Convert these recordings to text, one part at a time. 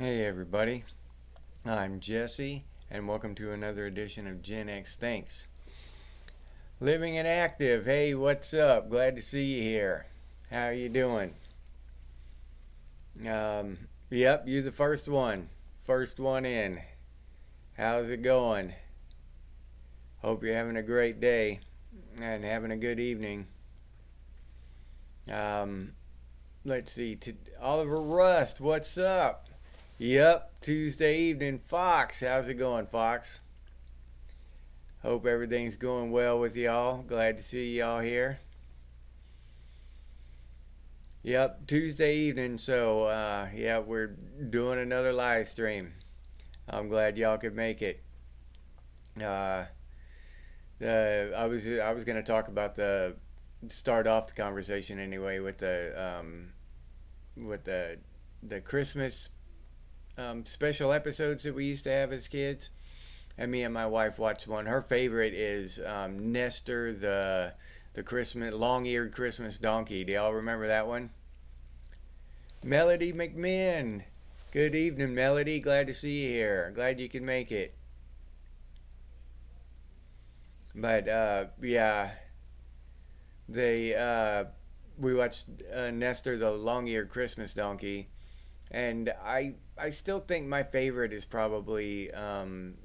Hey everybody, I'm Jesse, and welcome to another edition of Gen X Thinks. Living and active, hey, what's up? Glad to see you here. How you doing? Yep, you the first one in. How's it going? Hope you're having a great day and having a good evening. Um, let's see, Oliver Rust, what's up? Yep, Tuesday evening, Fox. How's it going, Fox? Hope everything's going well with y'all. Glad to see y'all here. Yep, Tuesday evening. So, yeah, we're doing another live stream. I'm glad y'all could make it. Uh, I was gonna talk about the start off the conversation anyway with the Christmas special episodes that we used to have as kids. And me and my wife watched one. Her favorite is Nestor the Christmas long-eared Christmas donkey. Do y'all remember that one? Melody McMinn. Good evening, Melody. Glad to see you here. Glad you can make it. But yeah, they we watched Nestor the long-eared Christmas donkey, and I still think my favorite is probably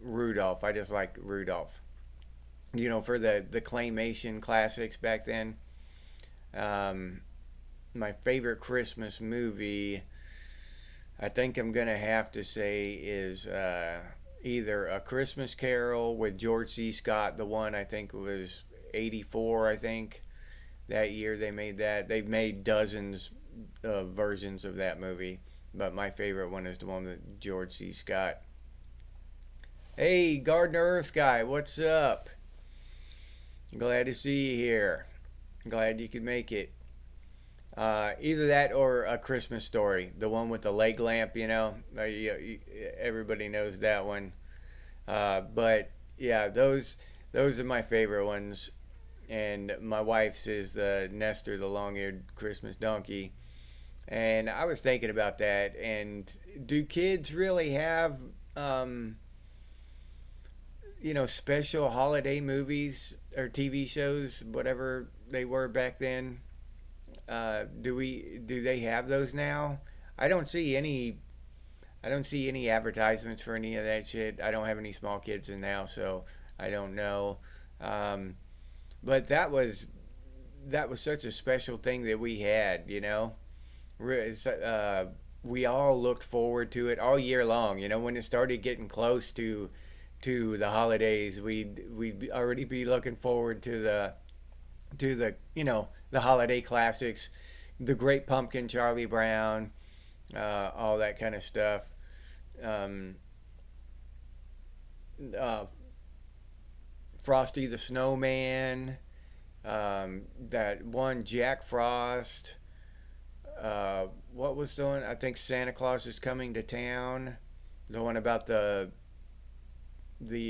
Rudolph. I just like Rudolph. You know, for the claymation classics back then. Um, my favorite Christmas movie, I think I'm gonna have to say, is either A Christmas Carol with George C. Scott. The one I think was '84. I think that year they made that. They've made dozens of versions of that movie, but my favorite one is the one with George C. Scott. Hey, Gardner Earth guy, what's up? Glad to see you here. Glad you could make it. Either that or A Christmas Story, the one with the leg lamp. Everybody knows that one. But yeah, those are my favorite ones. And my wife's is the Nestor, the long-eared Christmas donkey. And I was thinking about that. And do kids really have, um, special holiday movies or TV shows, whatever they were back then? Do they have those now? I don't see any. I don't see any advertisements for any of that shit. I don't have any small kids in now, so I don't know. Um, but that was such a special thing that we had. We all looked forward to it all year long. When it started getting close to the holidays, we'd already be looking forward to the holiday classics, the Great Pumpkin, Charlie Brown, all that kind of stuff. Um, uh, Frosty the Snowman, that one Jack Frost. What was the one? I think Santa Claus is coming to town. The one about the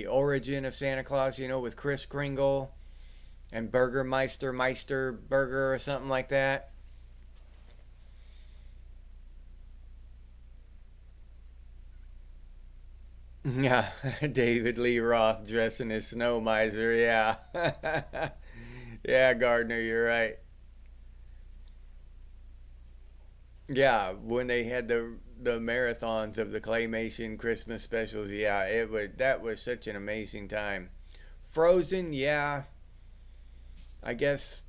origin of Santa Claus, with Kris Kringle and Meister Burger or something like that. Yeah, David Lee Roth dressing as Snow Miser. Yeah, yeah, Gardner, you're right. Yeah, when they had the marathons of the claymation Christmas specials, yeah, that was such an amazing time. Frozen, yeah, I guess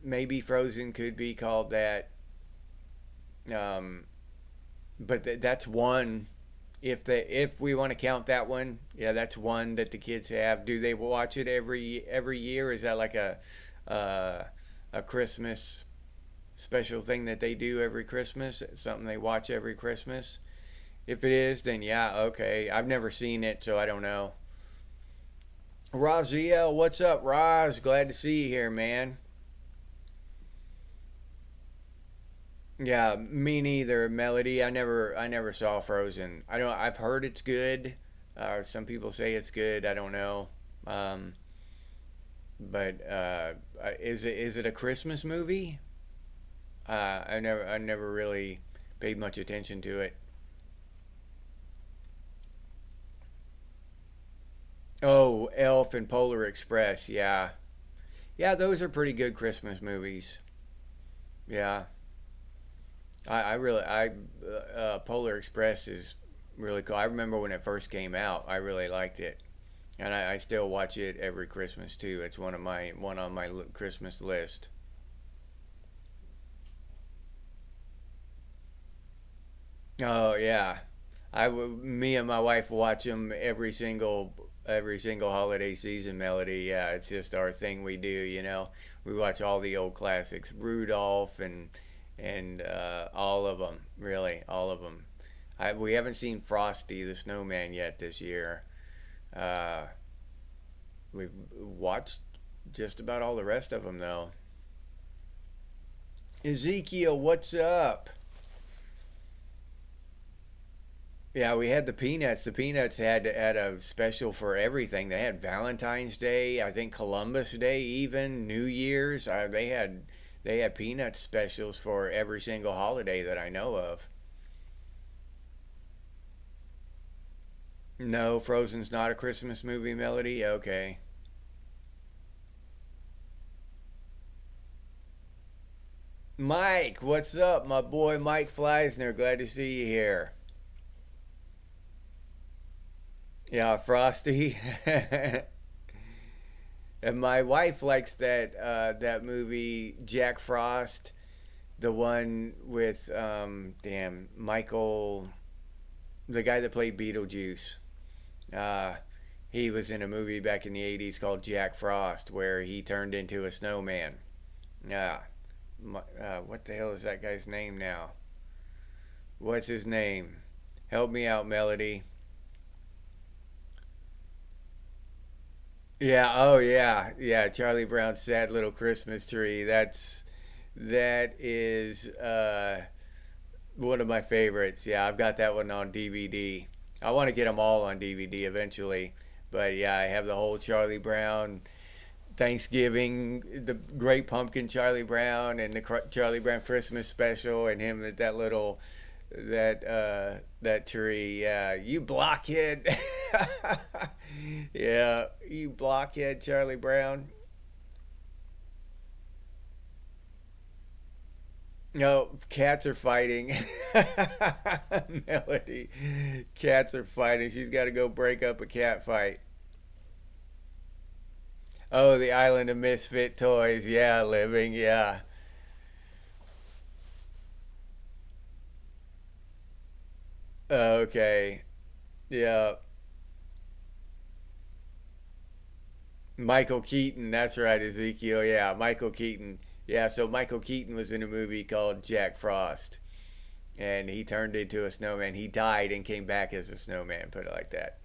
maybe Frozen could be called that. Um, but that's one. If we want to count that one, yeah, that's one that the kids have. Do they watch it every year? Is that like uh, a Christmas special thing that they do every Christmas? Something they watch every Christmas? If it is, then yeah, okay. I've never seen it, so I don't know. Raziel, what's up, Roz? Glad to see you here, man. Yeah, me neither, Melody. I never saw Frozen. I don't. I've heard it's good. Some people say it's good. I don't know. Um, but is it a Christmas movie? I never really paid much attention to it. Oh, Elf and Polar Express. Yeah, yeah, those are pretty good Christmas movies. Yeah, I really I Polar Express is really cool. I remember when it first came out. I really liked it, and I still watch it every Christmas too. It's one on my Christmas list. Oh yeah, me and my wife watch them every single holiday season. Melody, yeah, it's just our thing we do. We watch all the old classics, Rudolph and all of them, really, all of them. We haven't seen Frosty the Snowman yet this year. Uh, we've watched just about all the rest of them though. Ezekiel, what's up? Yeah, we had the Peanuts. The Peanuts had a special for everything. They had Valentine's Day, I think Columbus Day, even New Year's. They had Peanuts specials for every single holiday that I know of. No, Frozen's not a Christmas movie, Melody. Okay. Mike, what's up, my boy Mike Fleisner? Glad to see you here. Yeah, Frosty. And my wife likes that movie Jack Frost, the one with damn Michael, the guy that played Beetlejuice. Uh, he was in a movie back in the '80s called Jack Frost, where he turned into a snowman. Yeah, what the hell is that guy's name now? What's his name? Help me out, Melody. Yeah, oh yeah, yeah. Charlie Brown's Sad Little Christmas Tree. That is one of my favorites. Yeah, I've got that one on DVD. I want to get them all on DVD eventually, but yeah, I have the whole Charlie Brown Thanksgiving, the Great Pumpkin Charlie Brown, and the Charlie Brown Christmas special, and him at that tree. Yeah, you blockhead. Yeah, you blockhead, Charlie Brown. No, cats are fighting. Melody, cats are fighting. She's got to go break up a cat fight. Oh, the Island of Misfit Toys. Yeah, living. Yeah. Okay. Yeah. Michael Keaton. That's right, Ezekiel. Yeah, Michael Keaton. Yeah, so Michael Keaton was in a movie called Jack Frost, and he turned into a snowman. He died and came back as a snowman, put it like that.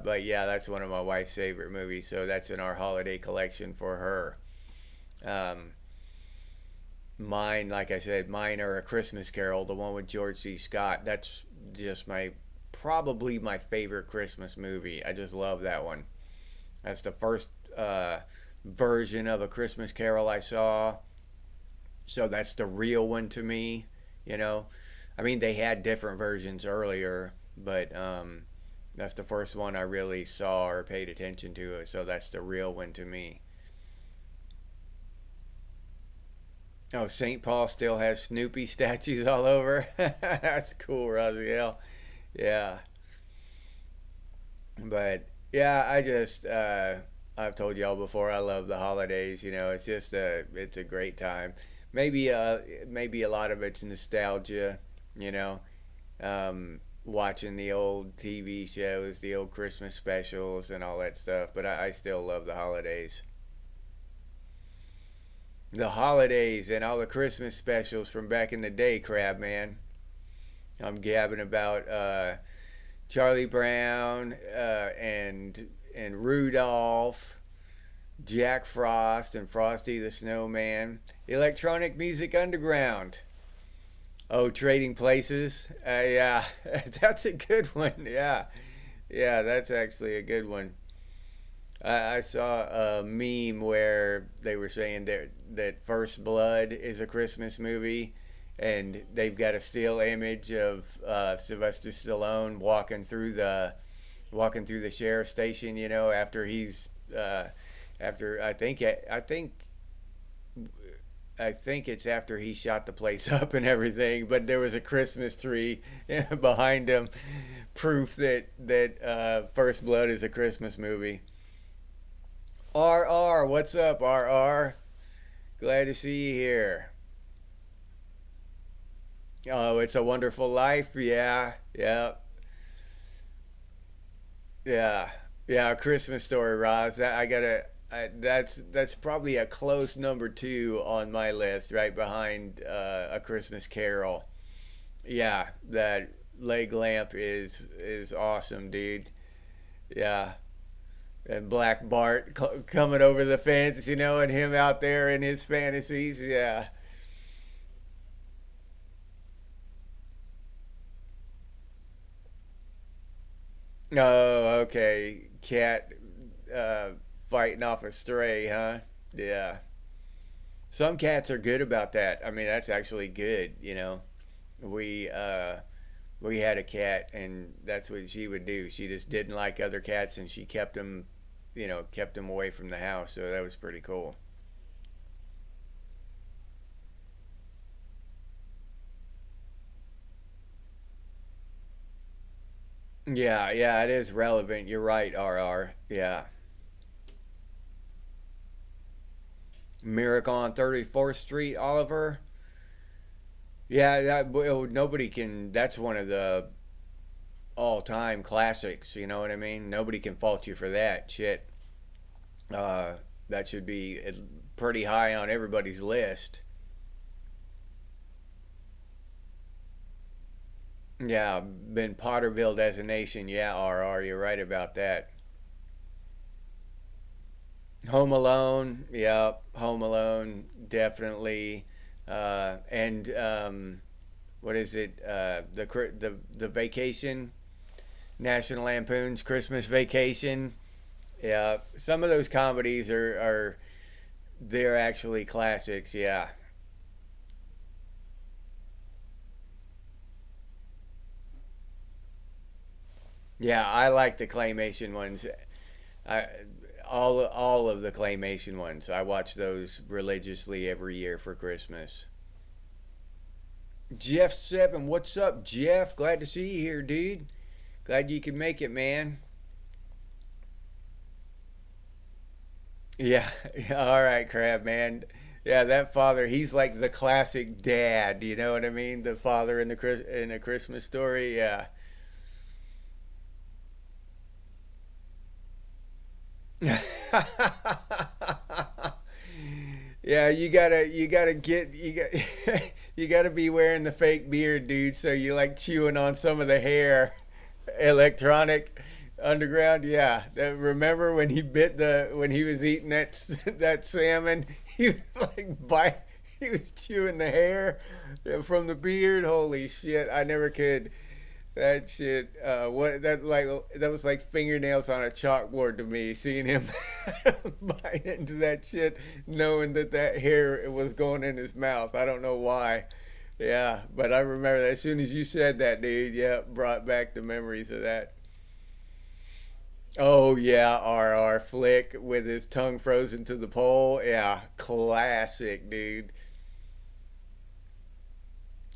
But yeah, that's one of my wife's favorite movies, so that's in our holiday collection for her. Um, Mine, like I said, mine are A Christmas Carol, the one with George C. Scott. That's just probably my favorite Christmas movie. I just love that one. That's the first uh, version of A Christmas Carol I saw. So that's the real one to me, you know. I mean, they had different versions earlier, but that's the first one I really saw or paid attention to. So that's the real one to me. Oh, St. Paul still has Snoopy statues all over. That's cool, Raziel. Yeah, but yeah, I've told y'all before I love the holidays. It's a great time. Maybe a lot of it's nostalgia. You know, watching the old TV shows, the old Christmas specials, and all that stuff. But I still love the holidays. The holidays and all the Christmas specials from back in the day, Crab Man. I'm gabbing about Charlie Brown and Rudolph, Jack Frost and Frosty the Snowman, Electronic Music Underground. Oh, Trading Places. Yeah, that's a good one. Yeah, yeah, that's actually a good one. I saw a meme where they were saying that First Blood is a Christmas movie, and they've got a still image of Sylvester Stallone walking through walking through the sheriff's station, after he's after I think it's after he shot the place up and everything, but there was a Christmas tree behind him, proof that First Blood is a Christmas movie. RR, what's up, RR? Glad to see you here. Oh, It's a Wonderful Life. Yeah, yeah, yeah, yeah. A Christmas Story, Roz. That's probably a close number two on my list, right behind A Christmas Carol. Yeah, that leg lamp is awesome, dude. Yeah, and Black Bart coming over the fence, and him out there in his fantasies. Yeah. Oh, okay. Cat uh, fighting off a stray, huh? Yeah. Some cats are good about that. I mean, that's actually good. We we had a cat, and that's what she would do. She just didn't like other cats, and she kept them away from the house. So that was pretty cool. Yeah, yeah, it is relevant. You're right, RR. Yeah. Miracle on 34th Street, Oliver. Yeah, well, nobody can. That's one of the all-time classics. You know what I mean? Nobody can fault you for that shit. Uh, that should be pretty high on everybody's list. Yeah, been Potterville designation. Yeah, RR, you're right about that. Home Alone. Yeah, Home Alone, definitely. And what is it? The Vacation, National Lampoon's Christmas Vacation. Yeah, some of those comedies are they're actually classics. Yeah, yeah, I like the claymation ones. I all of the claymation ones. I watch those religiously every year for Christmas. Jeff Seven, what's up, Jeff? Glad to see you here, dude. Glad you could make it, man. Yeah, yeah, all right, Crab man. Yeah, that father, he's like the classic dad. You know what I mean? The father in a Christmas Story. Yeah. Yeah, you gotta get you got you gotta be wearing the fake beard, dude. So you like chewing on some of the hair. Electronic Underground. Yeah, remember when when he was eating that salmon? He was like he was chewing the hair from the beard. Holy shit! I never could. That shit, that was like fingernails on a chalkboard to me. Seeing him bite into that shit, knowing that hair was going in his mouth. I don't know why. Yeah, but I remember that as soon as you said that, dude. Yeah, brought back the memories of that. Oh yeah, RR Flick with his tongue frozen to the pole. Yeah, classic, dude.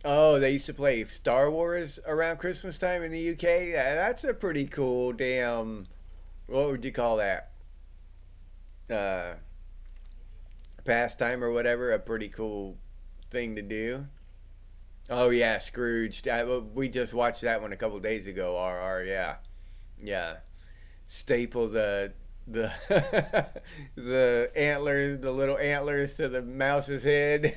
Oh, they used to play Star Wars around Christmas time in the UK. Yeah, that's a pretty cool damn. What would you call that? Uh, Pastime or whatever. A pretty cool thing to do. Oh yeah, Scrooge. We just watched that one a couple days ago. RR. Yeah, yeah. Staple the the antlers, the little antlers to the mouse's head.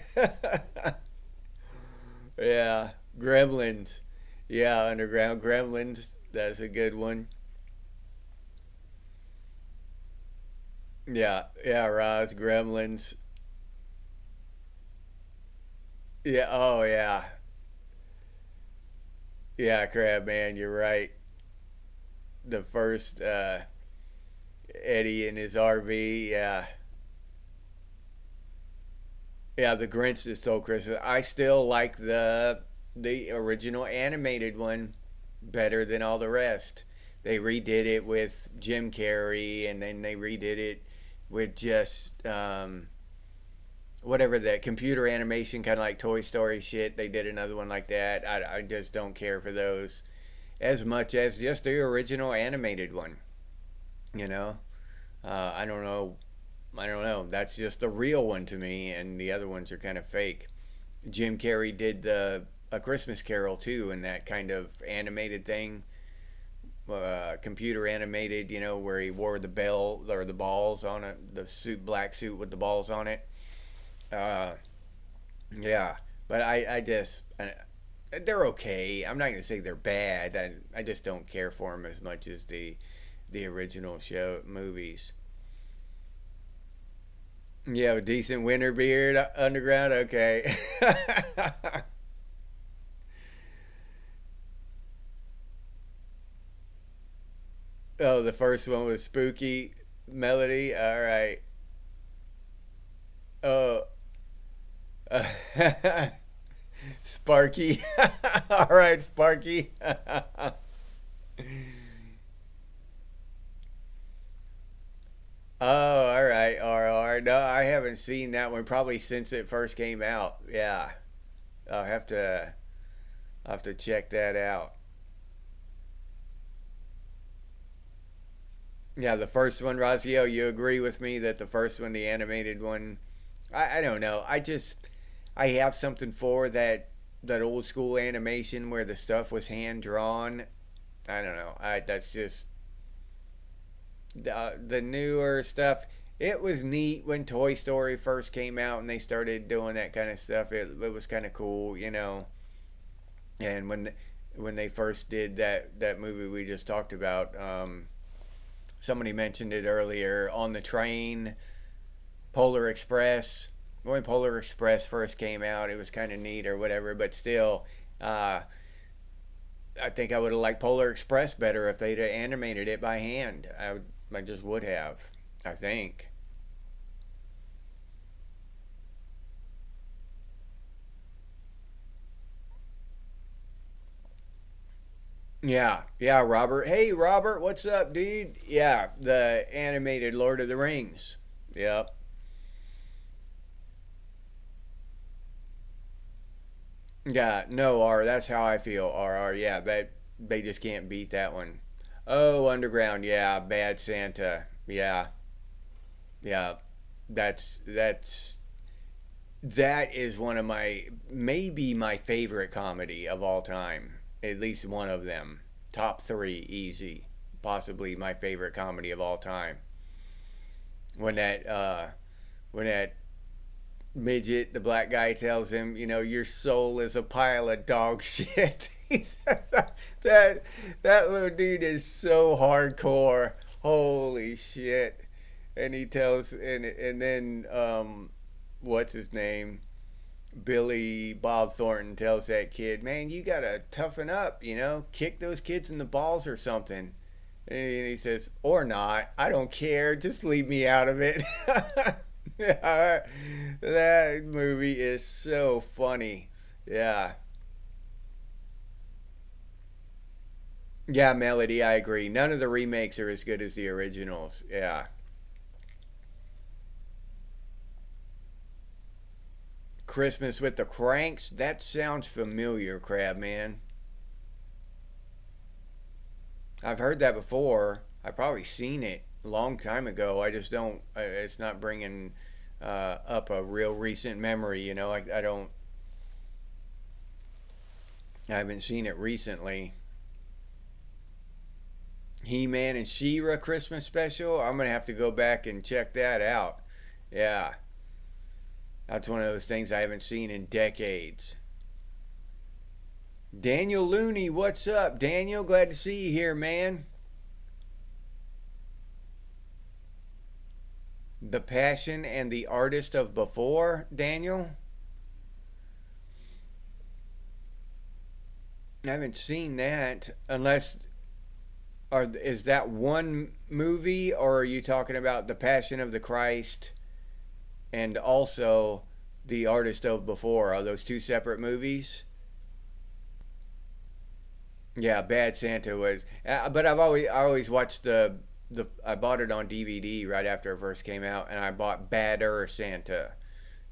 Yeah, Gremlins. Yeah, Underground Gremlins. That's a good one. Yeah, yeah, Roz Gremlins. Yeah, oh yeah, yeah, Crab Man. You're right. The first Eddie in his RV. Yeah, yeah. The Grinch that Stole Christmas. I still like the original animated one better than all the rest. they redid it with Jim Carrey, and then they redid it with just whatever that computer animation, kind of like Toy Story shit. They did another one like that. I just don't care for those as much as just the original animated one. You know, I don't know. I don't know. That's just the real one to me, and the other ones are kind of fake. Jim Carrey did the A Christmas Carol too, and that kind of animated thing, computer animated. You know, where he wore the bell or the balls on it, the suit, black suit with the balls on it. Uh, yeah, but they're okay. I'm not gonna say they're bad. I just don't care for them as much as the original show movies. Yeah, a decent winter beard, underground. Okay. Oh, the first one was spooky melody. All right. Oh, Sparky. All right, Sparky. Oh, all right, RR. No, I haven't seen that one probably since it first came out. Yeah, I'll have to check that out. Yeah, the first one, Razio, you agree with me that the first one, the animated one, I don't know. I have something for that old school animation where the stuff was hand drawn. I don't know. I That's just the newer stuff. It was neat when Toy Story first came out and they started doing that kind of stuff. It was kind of cool, you know. And when they first did that movie we just talked about, somebody mentioned it earlier on the train, Polar Express. When Polar Express first came out, it was kind of neat or whatever, but still, uh, I think I would have liked Polar Express better if they'd animated it by hand. I just would have. I think. Yeah, yeah, Robert. Hey, Robert, what's up, dude? Yeah, the animated Lord of the Rings. Yep. Yeah, no, R. That's how I feel. RR. Yeah, that they just can't beat that one. Oh, Underground. Yeah, Bad Santa. Yeah, yeah. That's that is one of my maybe my favorite comedy of all time. At least one of them. Top three, easy. Possibly my favorite comedy of all time. When that midget, the black guy, tells him, you know, your soul is a pile of dog shit. that that little dude is so hardcore. Holy shit! And he tells, and then what's his name? Billy Bob Thornton tells that kid, man, you gotta toughen up. You know, kick those kids in the balls or something. And he says, or not, I don't care. Just leave me out of it. Yeah, that movie is so funny. Yeah. Yeah, Melody, I agree. None of the remakes are as good as the originals. Yeah. Christmas with the Cranks, that sounds familiar, Crab Man. I've heard that before. I've probably seen it a long time ago. I just don't, it's not bringing up a real recent memory, you know? I haven't seen it recently. He Man and She-Ra Christmas special. I'm gonna have to go back and check that out. Yeah, that's one of those things I haven't seen in decades. Daniel Looney, what's up, Daniel? Glad to see you here, man. The Passion and the Artist of Before, Daniel. I haven't seen that unless is that one movie, or are you talking about the Passion of the Christ and also the Artist of Before? Are those two separate movies? Yeah, Bad Santa was, but I always watched the I bought it on DVD right after it first came out, and I bought Badder Santa.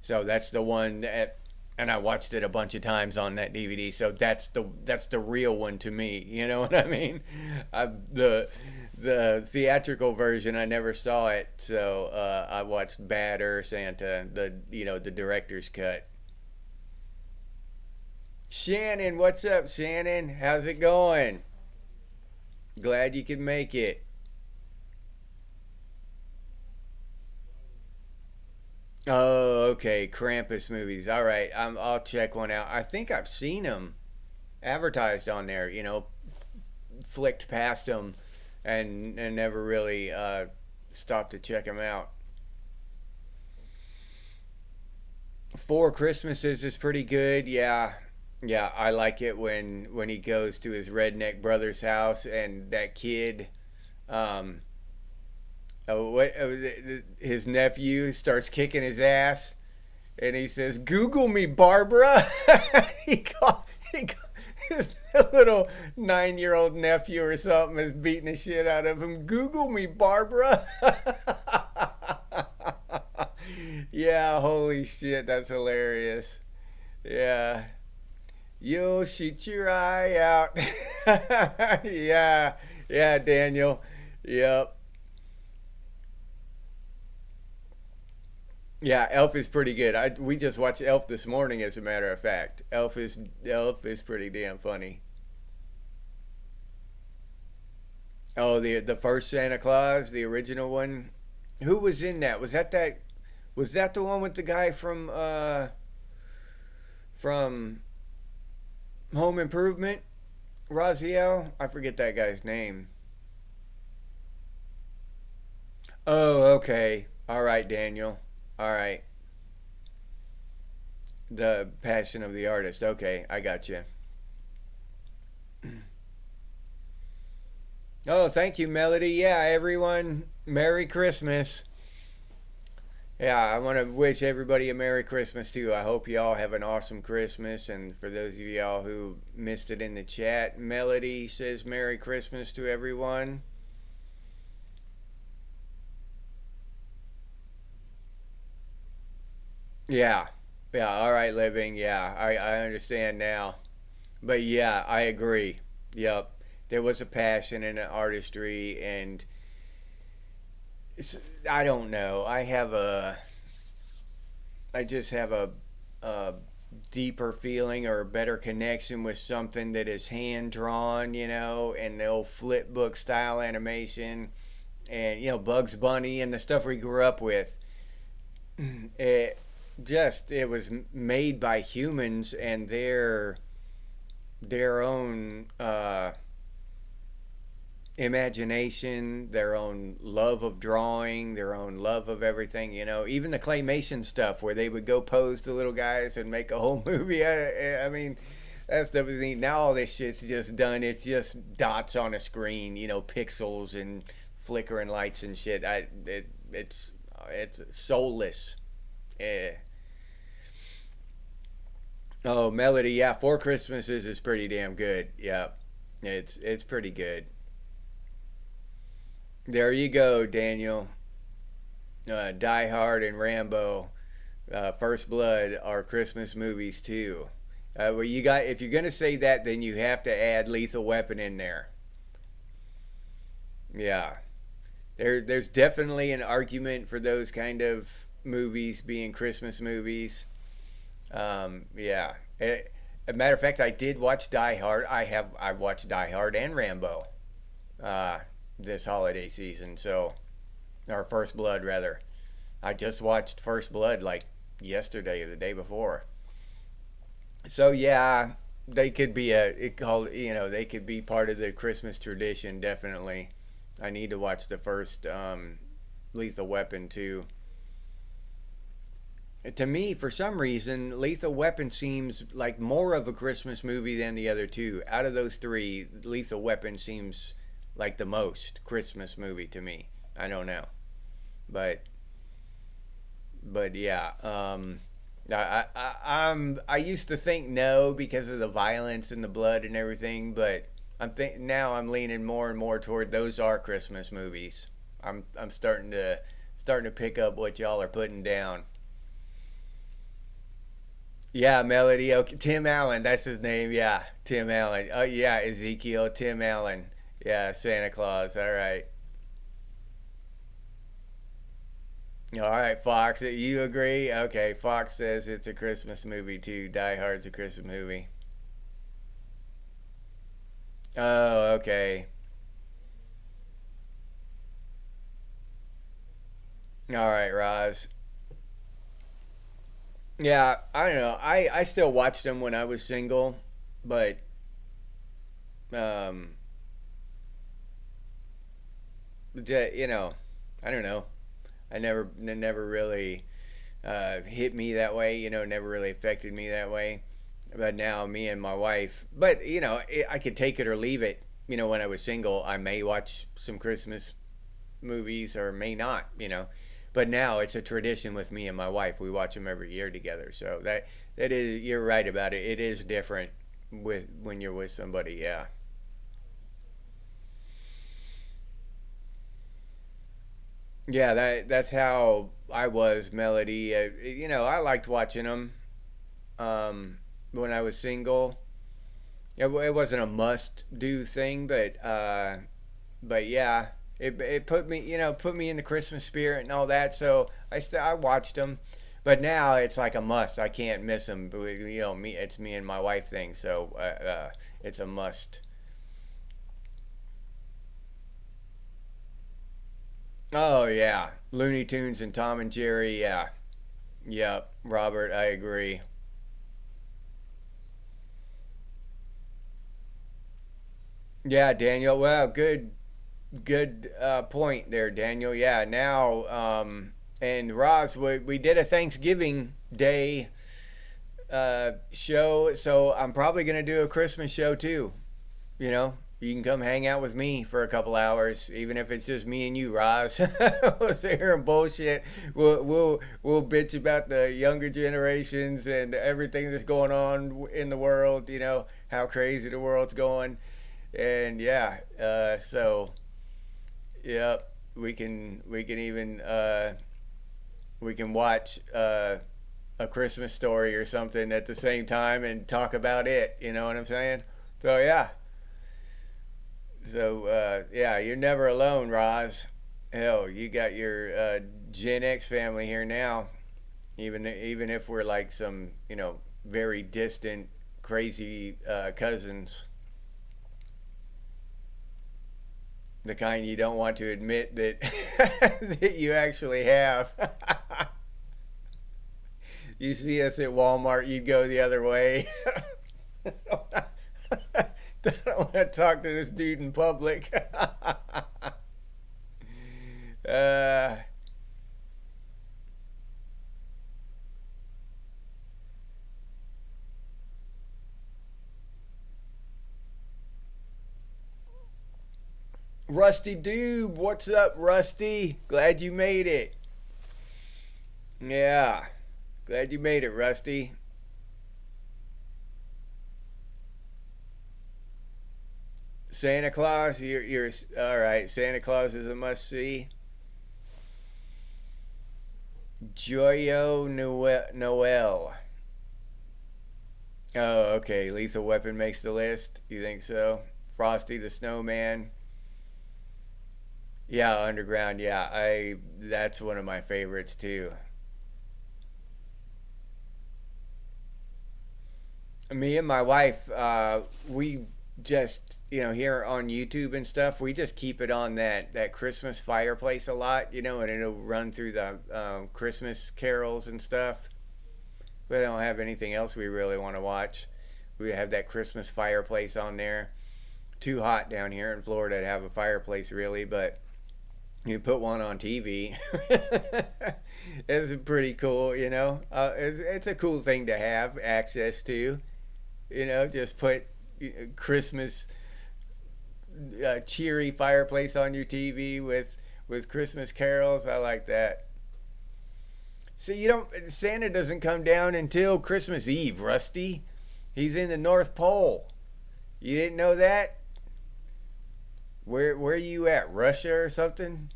So that's the one that, and I watched it a bunch of times on that DVD. So that's the real one to me. You know what I mean? The theatrical version, I never saw it, so I watched Badder Santa, the director's cut. Shannon, what's up, Shannon? How's it going? Glad you could make it. Oh, okay. Krampus movies. All right, I'll check one out. I think I've seen them advertised on there. Flicked past them, and never really stopped to check them out. Four Christmases is pretty good. Yeah, yeah. I like it when he goes to his redneck brother's house and that kid. Um, his nephew starts kicking his ass, and he says, "Google me, Barbara." he called, he called his little 9-year-old nephew or something is beating the shit out of him. Google me, Barbara. Yeah, holy shit, that's hilarious. Yeah, you'll shoot your eye out. Yeah, yeah, Daniel. Yep. Yeah, Elf is pretty good. We just watched Elf this morning, as a matter of fact. Elf is pretty damn funny. Oh, the first Santa Claus, the original one. Who was in that? Was that the one with the guy from Home Improvement? Raziel? I forget that guy's name. Oh, okay. All right, Daniel. All right. The Passion of the Artist. Okay, I got you. Oh, thank you, Melody. Yeah, everyone, Merry Christmas. Yeah, I want to wish everybody a Merry Christmas too. I hope y'all have an awesome Christmas. And for those of y'all who missed it in the chat, Melody says Merry Christmas to everyone. Yeah, yeah, all right, living. Yeah, I understand now. But yeah, I agree. Yep. There was a passion and an artistry, and it's, I don't know. I just have a deeper feeling or a better connection with something that is hand drawn, and the old flip book style animation, and Bugs Bunny and the stuff we grew up with. It was made by humans and their own imagination, their own love of drawing, their own love of everything. Even the claymation stuff where they would go pose the little guys and make a whole movie. I mean, that's the thing. Now all this shit's just done. It's just dots on a screen, pixels and flickering lights and shit. It's soulless. Eh. Oh, Melody, yeah, Four Christmases is pretty damn good. Yeah, it's pretty good. There you go, Daniel. Die Hard and Rambo, First Blood are Christmas movies too. Well, you got if you're gonna say that, then you have to add Lethal Weapon in there. Yeah, there's definitely an argument for those kind of movies being Christmas movies. Yeah. A matter of fact, I did watch Die Hard. I've watched Die Hard and Rambo uh, this holiday season. So, or First Blood rather. I just watched First Blood like yesterday or the day before. So yeah, they could be they could be part of the Christmas tradition. Definitely, I need to watch the first Lethal Weapon too. To me, for some reason, Lethal Weapon seems like more of a Christmas movie than the other two. Out of those three, Lethal Weapon seems like the most Christmas movie to me. I don't know, but yeah, I used to think no because of the violence and the blood and everything, but Now I'm leaning more and more toward those are Christmas movies. I'm starting to pick up what y'all are putting down. Yeah, Melody. Okay, Tim Allen. That's his name. Yeah, Tim Allen. Oh yeah, Ezekiel. Tim Allen. Yeah, Santa Claus. All right. All right, Fox. You agree? Okay. Fox says it's a Christmas movie too. Die Hard's a Christmas movie. Oh, okay. All right, Roz. Yeah, I don't know. I still watched them when I was single, but um, you know, I don't know. It never really hit me that way. Never really affected me that way. But now me and my wife, but I could take it or leave it. When I was single, I may watch some Christmas movies or may not. But now it's a tradition with me and my wife. We watch them every year together. So that is, you're right about it. It is different with when you're with somebody. Yeah. Yeah, that's how I was, Melody. I liked watching them when I was single. It wasn't a must do thing, but yeah, it put me put me in the Christmas spirit and all that. So I watched them, but now it's like a must. I can't miss them. Me, it's me and my wife thing. So it's a must. Oh yeah, Looney Tunes and Tom and Jerry. Yeah, yep, Robert. I agree. Yeah, Daniel. Well, good point there, Daniel. Yeah, now and Roz, we did a Thanksgiving Day show, so I'm probably gonna do a Christmas show too. You can come hang out with me for a couple hours, even if it's just me and you, Roz. We'll sit here and bullshit. We'll bitch about the younger generations and everything that's going on in the world. How crazy the world's going, and yeah. So yep, we can even we can watch a Christmas story or something at the same time and talk about it. You know what I'm saying? So yeah. So yeah, you're never alone, Roz. Hell, you got your Gen X family here now. Even if we're like some very distant, crazy cousins, the kind you don't want to admit that that you actually have. You see us at Walmart, you'd go the other way. Don't want to talk to this dude in public. uh, Rusty Doob, what's up, Rusty? Glad you made it. Yeah, glad you made it, Rusty. Santa Claus, you're all right. Santa Claus is a must see. Joyo Noel. Oh, okay. Lethal Weapon makes the list. You think so? Frosty the Snowman. Yeah, Underground. Yeah, I. That's one of my favorites too. Me and my wife, we just here on YouTube and stuff, we just keep it on that Christmas fireplace a lot, and it'll run through the Christmas carols and stuff. We don't have anything else we really want to watch. We have that Christmas fireplace on there. Too hot down here in Florida to have a fireplace really, but you put one on TV. It's pretty cool. It's a cool thing to have access to. Just put Christmas cheery fireplace on your TV with Christmas carols. I like that. So you don't Santa doesn't come down until Christmas Eve, Rusty. He's in the North Pole. You didn't know that? Where are you at? Russia or something?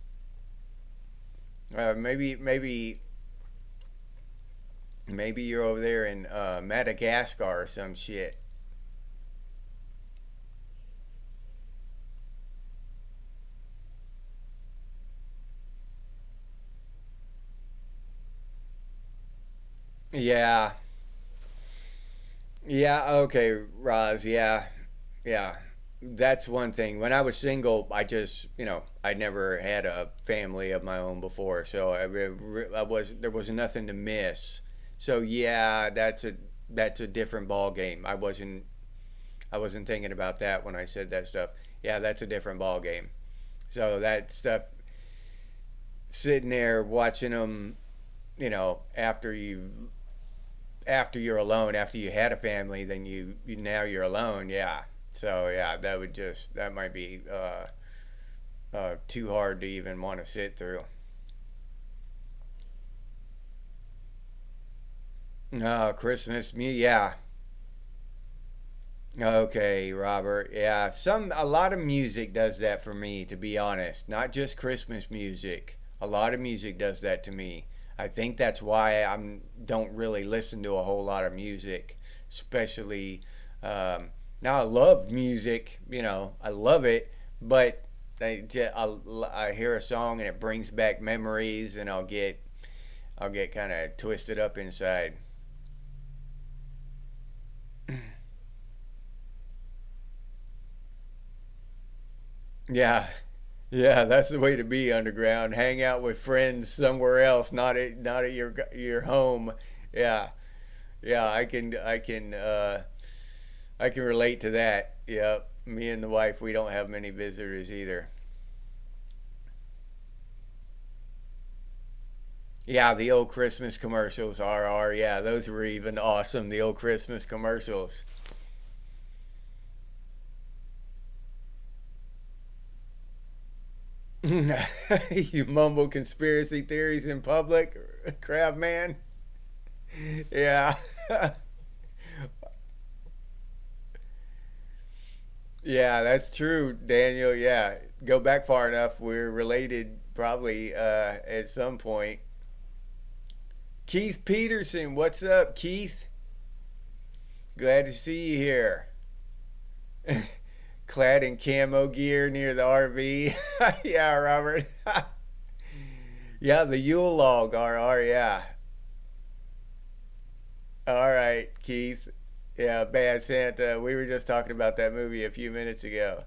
Maybe maybe you're over there in Madagascar or some shit. Yeah, yeah. Okay, Roz. Yeah, yeah. That's one thing. When I was single, I just, I never had a family of my own before, so I was there was nothing to miss. So yeah, that's a different ball game. I wasn't thinking about that when I said that stuff. Yeah, that's a different ball game. So that stuff, sitting there watching them, after you're alone, after you had a family, then now you're alone. Yeah. So yeah, that might be too hard to even want to sit through. Christmas, me, yeah. Okay, Robert. Yeah, a lot of music does that for me, to be honest. Not just Christmas music. A lot of music does that to me. I think that's why I don't really listen to a whole lot of music, especially now. I love music, I love it, but I hear a song and it brings back memories, and I'll get kind of twisted up inside. Yeah, yeah, that's the way to be underground. Hang out with friends somewhere else, not at your home. Yeah, yeah, I can relate to that. Yep, me and the wife, we don't have many visitors either. Yeah, the old Christmas commercials are yeah, those were even awesome. The old Christmas commercials. You mumble conspiracy theories in public, crab man. Yeah. Yeah, that's true, Daniel. Yeah, go back far enough. We're related probably at some point. Keith Peterson, what's up, Keith? Glad to see you here. Clad in camo gear near the RV. Yeah, Robert. Yeah, the Yule log, RR, yeah. All right, Keith. Yeah, Bad Santa. We were just talking about that movie a few minutes ago.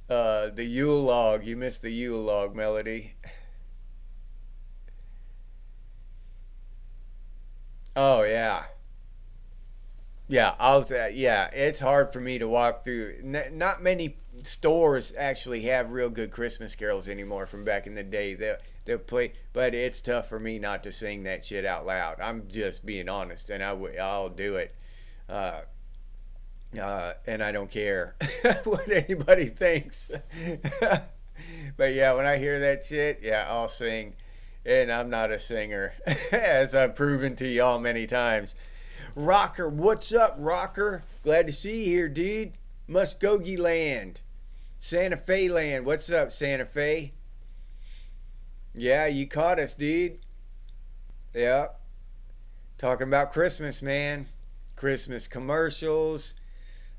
The Yule log. You missed the Yule log melody. Oh yeah, yeah. I'll say yeah. It's hard for me to walk through. Not many stores actually have real good Christmas carols anymore from back in the day. They'll play, but it's tough for me not to sing that shit out loud. I'm just being honest, and I'll do it. Uh, and I don't care what anybody thinks. But yeah, when I hear that shit, yeah, I'll sing. And I'm not a singer, as I've proven to y'all many times. Rocker, what's up, Rocker? Glad to see you here, dude. Muskogee Land, Santa Fe Land. What's up, Santa Fe? Yeah, you caught us, dude. Yeah, talking about Christmas, man. Christmas commercials,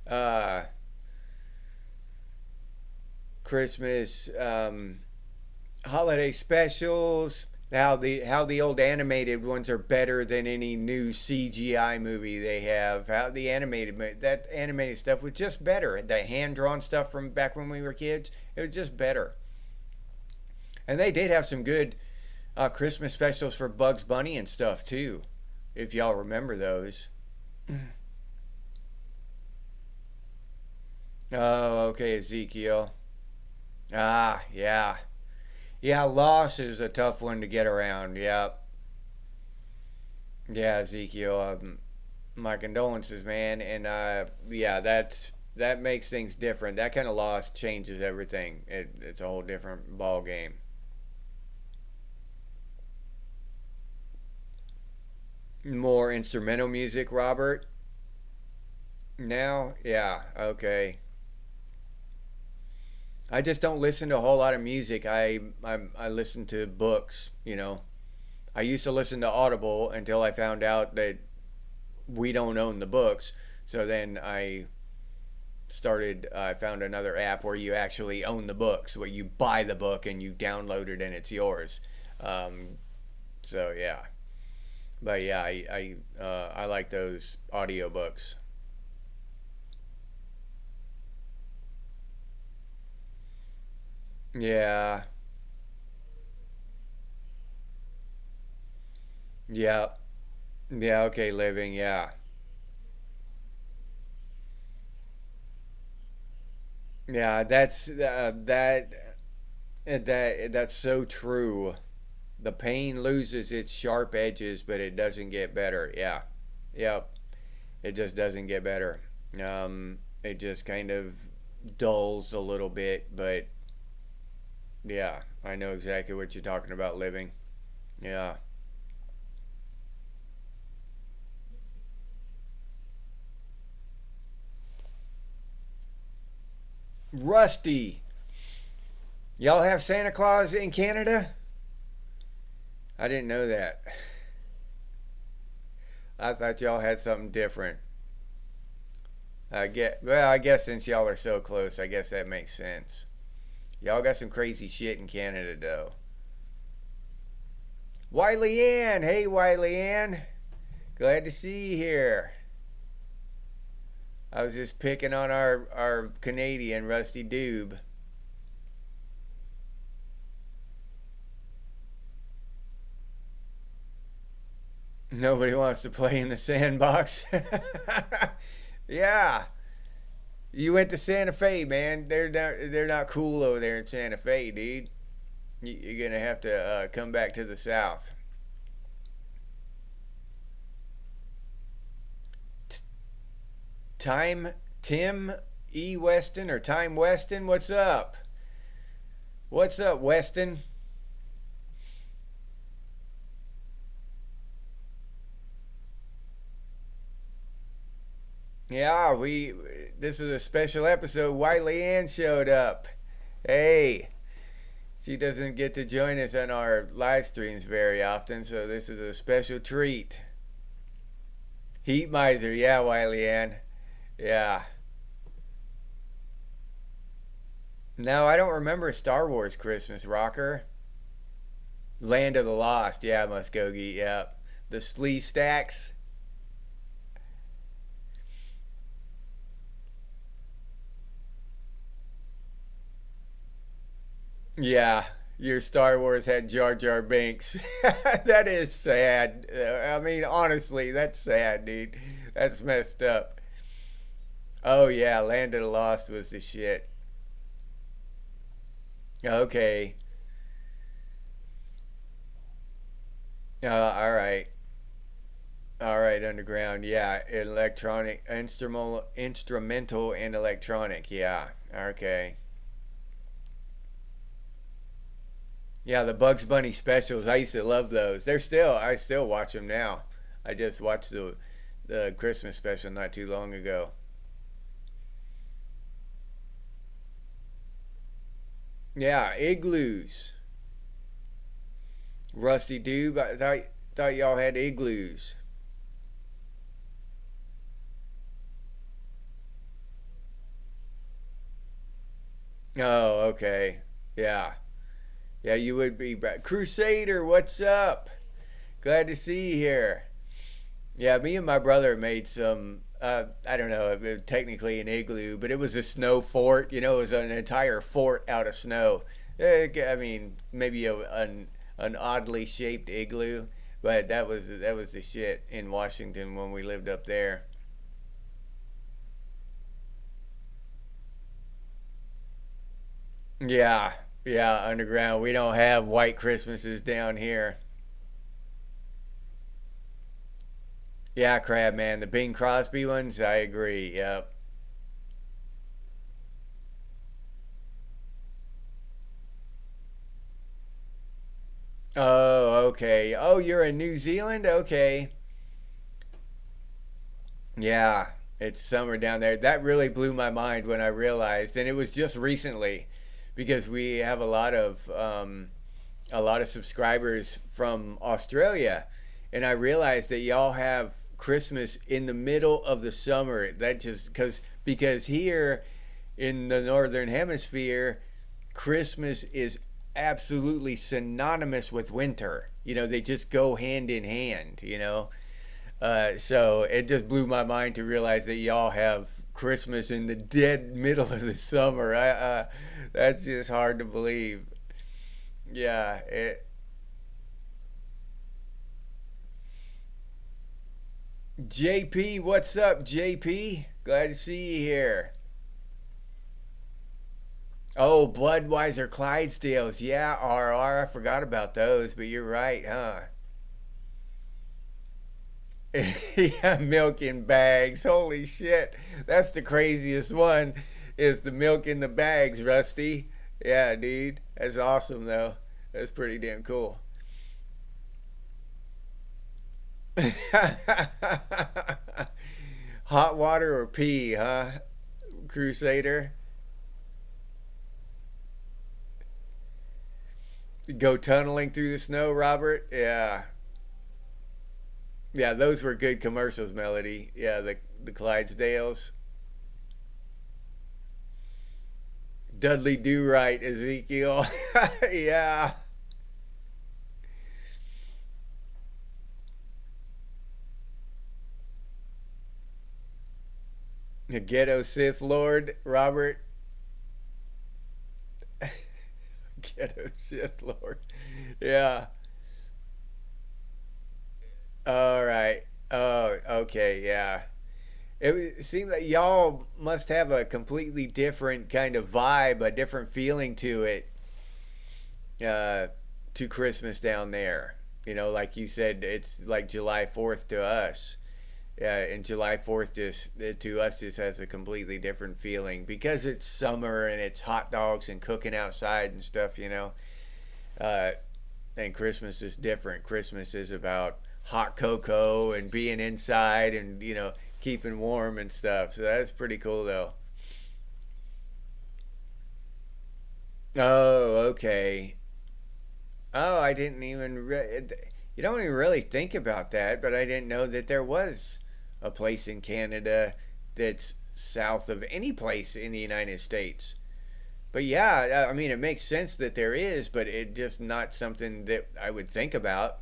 uh, Christmas holiday specials. How the old animated ones are better than any new CGI movie they have. How the that animated stuff was just better. The hand drawn stuff from back when we were kids, it was just better. And they did have some good Christmas specials for Bugs Bunny and stuff too, if y'all remember those. Oh, okay, Ezekiel. Ah, yeah. Yeah, loss is a tough one to get around. Yeah, yeah, Ezekiel. My condolences, man. And yeah, that makes things different. That kind of loss changes everything. It's a whole different ball game. More instrumental music, Robert. Now, yeah, okay. I just don't listen to a whole lot of music. I listen to books. I used to listen to Audible until I found out that we don't own the books. So then I found another app where you actually own the books, where you buy the book and you download it and it's yours. Um, so yeah, but yeah, I like those audiobooks. Yeah, yeah, yeah. Okay, living. Yeah, yeah. That's so true. The pain loses its sharp edges, but it doesn't get better. Yeah, yep. It just doesn't get better. It just kind of dulls a little bit, but yeah, I know exactly what you're talking about. Living. Yeah. Rusty. Y'all have Santa Claus in Canada? I didn't know that. I thought y'all had something different. I guess since y'all are so close, I guess that makes sense. Y'all got some crazy shit in Canada, though. Wiley Ann, hey Wiley Ann, glad to see you here. I was just picking on our Canadian Rusty Doob. Nobody wants to play in the sandbox. Yeah, you went to Santa Fe, man. They're not cool over there in Santa Fe, dude. You're gonna have to come back to the south. Time Tim E Weston or Time Weston, what's up? What's up, Weston? Yeah, we this is a special episode. Wiley Ann showed up. Hey, she doesn't get to join us on our live streams very often, so this is a special treat. Heat miser, yeah, Wiley Ann. Yeah. No, I don't remember Star Wars Christmas rocker. Land of the Lost, yeah, Muskogee, yeah. The Slee Stacks. Yeah, your Star Wars had Jar Jar Binks. That is sad. I mean, honestly, that's sad, dude. That's messed up. Oh yeah, Land of the Lost was the shit. Okay. All right. All right, underground. Yeah, electronic, instrumental, and electronic. Yeah. Okay. Yeah, the Bugs Bunny specials. I used to love those. I still watch them now. I just watched the Christmas special not too long ago. Yeah, igloos. Rusty Doob. I thought y'all had igloos. Oh, okay. Yeah. Yeah, you would be Crusader, what's up? Glad to see you here. Yeah, me and my brother made some. I don't know, technically an igloo, but it was a snow fort. It was an entire fort out of snow. I mean, maybe an oddly shaped igloo, but that was the shit in Washington when we lived up there. Yeah, yeah, underground. We don't have white Christmases down here. Yeah, crab man, the Bing Crosby ones. I agree. Yep. Oh, okay. Oh, you're in New Zealand? Okay. Yeah. It's summer down there. That really blew my mind when I realized, and it was just recently, because we have a lot of subscribers from Australia, and I realized that y'all have Christmas in the middle of the summer. That just because here in the northern hemisphere, Christmas is absolutely synonymous with winter. They just go hand in hand. So it just blew my mind to realize that y'all have Christmas in the dead middle of the summer. That's just hard to believe. Yeah. JP, what's up, JP? Glad to see you here. Oh, Budweiser Clydesdales. Yeah, RR. I forgot about those, but you're right, huh? Yeah, milk in bags. Holy shit. That's the craziest one is the milk in the bags, Rusty. Yeah, dude. That's awesome though. That's pretty damn cool. Hot water or pee, huh? Crusader. Go tunneling through the snow, Robert. Yeah. Yeah, those were good commercials, Melody. Yeah, the Clydesdales. Dudley Do Right, Ezekiel. Yeah. The Ghetto Sith Lord, Robert. Ghetto Sith Lord. Yeah. All right. Oh, okay. Yeah. It seems like y'all must have a completely different kind of vibe, a different feeling to it, uh, to Christmas down there. Like you said, it's like July 4th to us. Yeah, and July 4th just to us just has a completely different feeling because it's summer and it's hot dogs and cooking outside and stuff. Uh, and Christmas is different. Christmas is about hot cocoa and being inside and keeping warm and stuff. So that's pretty cool though. Oh, okay. Oh, I didn't even. You don't even really think about that, but I didn't know that there was a place in Canada that's south of any place in the United States. But yeah, I mean, it makes sense that there is, but it just not something that I would think about.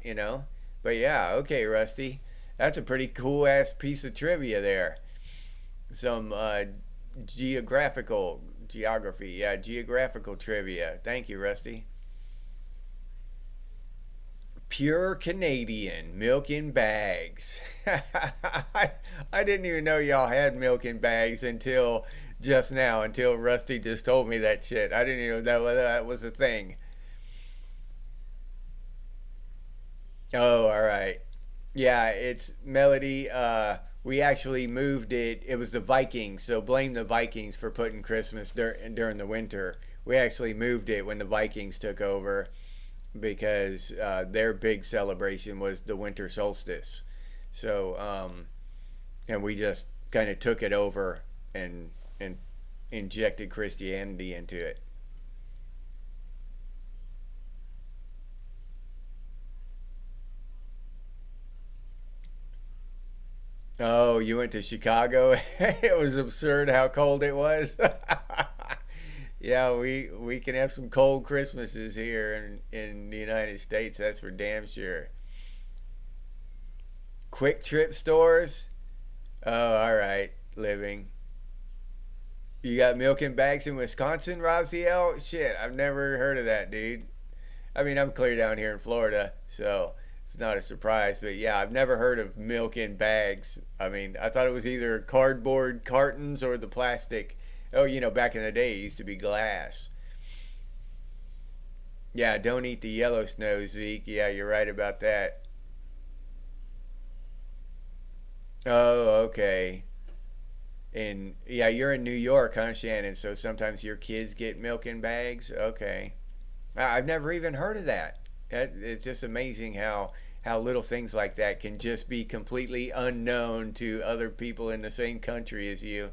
But yeah, okay, Rusty, that's a pretty cool ass piece of trivia there. Some geographical trivia. Thank you, Rusty. Pure Canadian milk in bags. I didn't even know y'all had milk in bags until just now, until Rusty just told me that shit. I didn't even know that was a thing. Oh, all right. Yeah, it's Melody. We actually moved it. It was the Vikings, so blame the Vikings for putting Christmas during the winter. We actually moved it when the Vikings took over because their big celebration was the winter solstice. So, and we just kind of took it over and injected Christianity into it. Oh, you went to Chicago? It was absurd how cold it was. Yeah, we can have some cold Christmases here in the United States. That's for damn sure. Quick trip stores? Oh, all right. Living. You got milk in bags in Wisconsin, Raziel? Shit, I've never heard of that, dude. I mean, I'm clear down here in Florida, so it's not a surprise. But yeah, I've never heard of milk in bags. I mean, I thought it was either cardboard cartons or the plastic. Oh, back in the day, it used to be glass. Yeah, don't eat the yellow snow, Zeke. Yeah, you're right about that. Oh, okay. And yeah, you're in New York, huh, Shannon? So sometimes your kids get milk in bags. Okay. I've never even heard of that. It's just amazing how how little things like that can just be completely unknown to other people in the same country as you.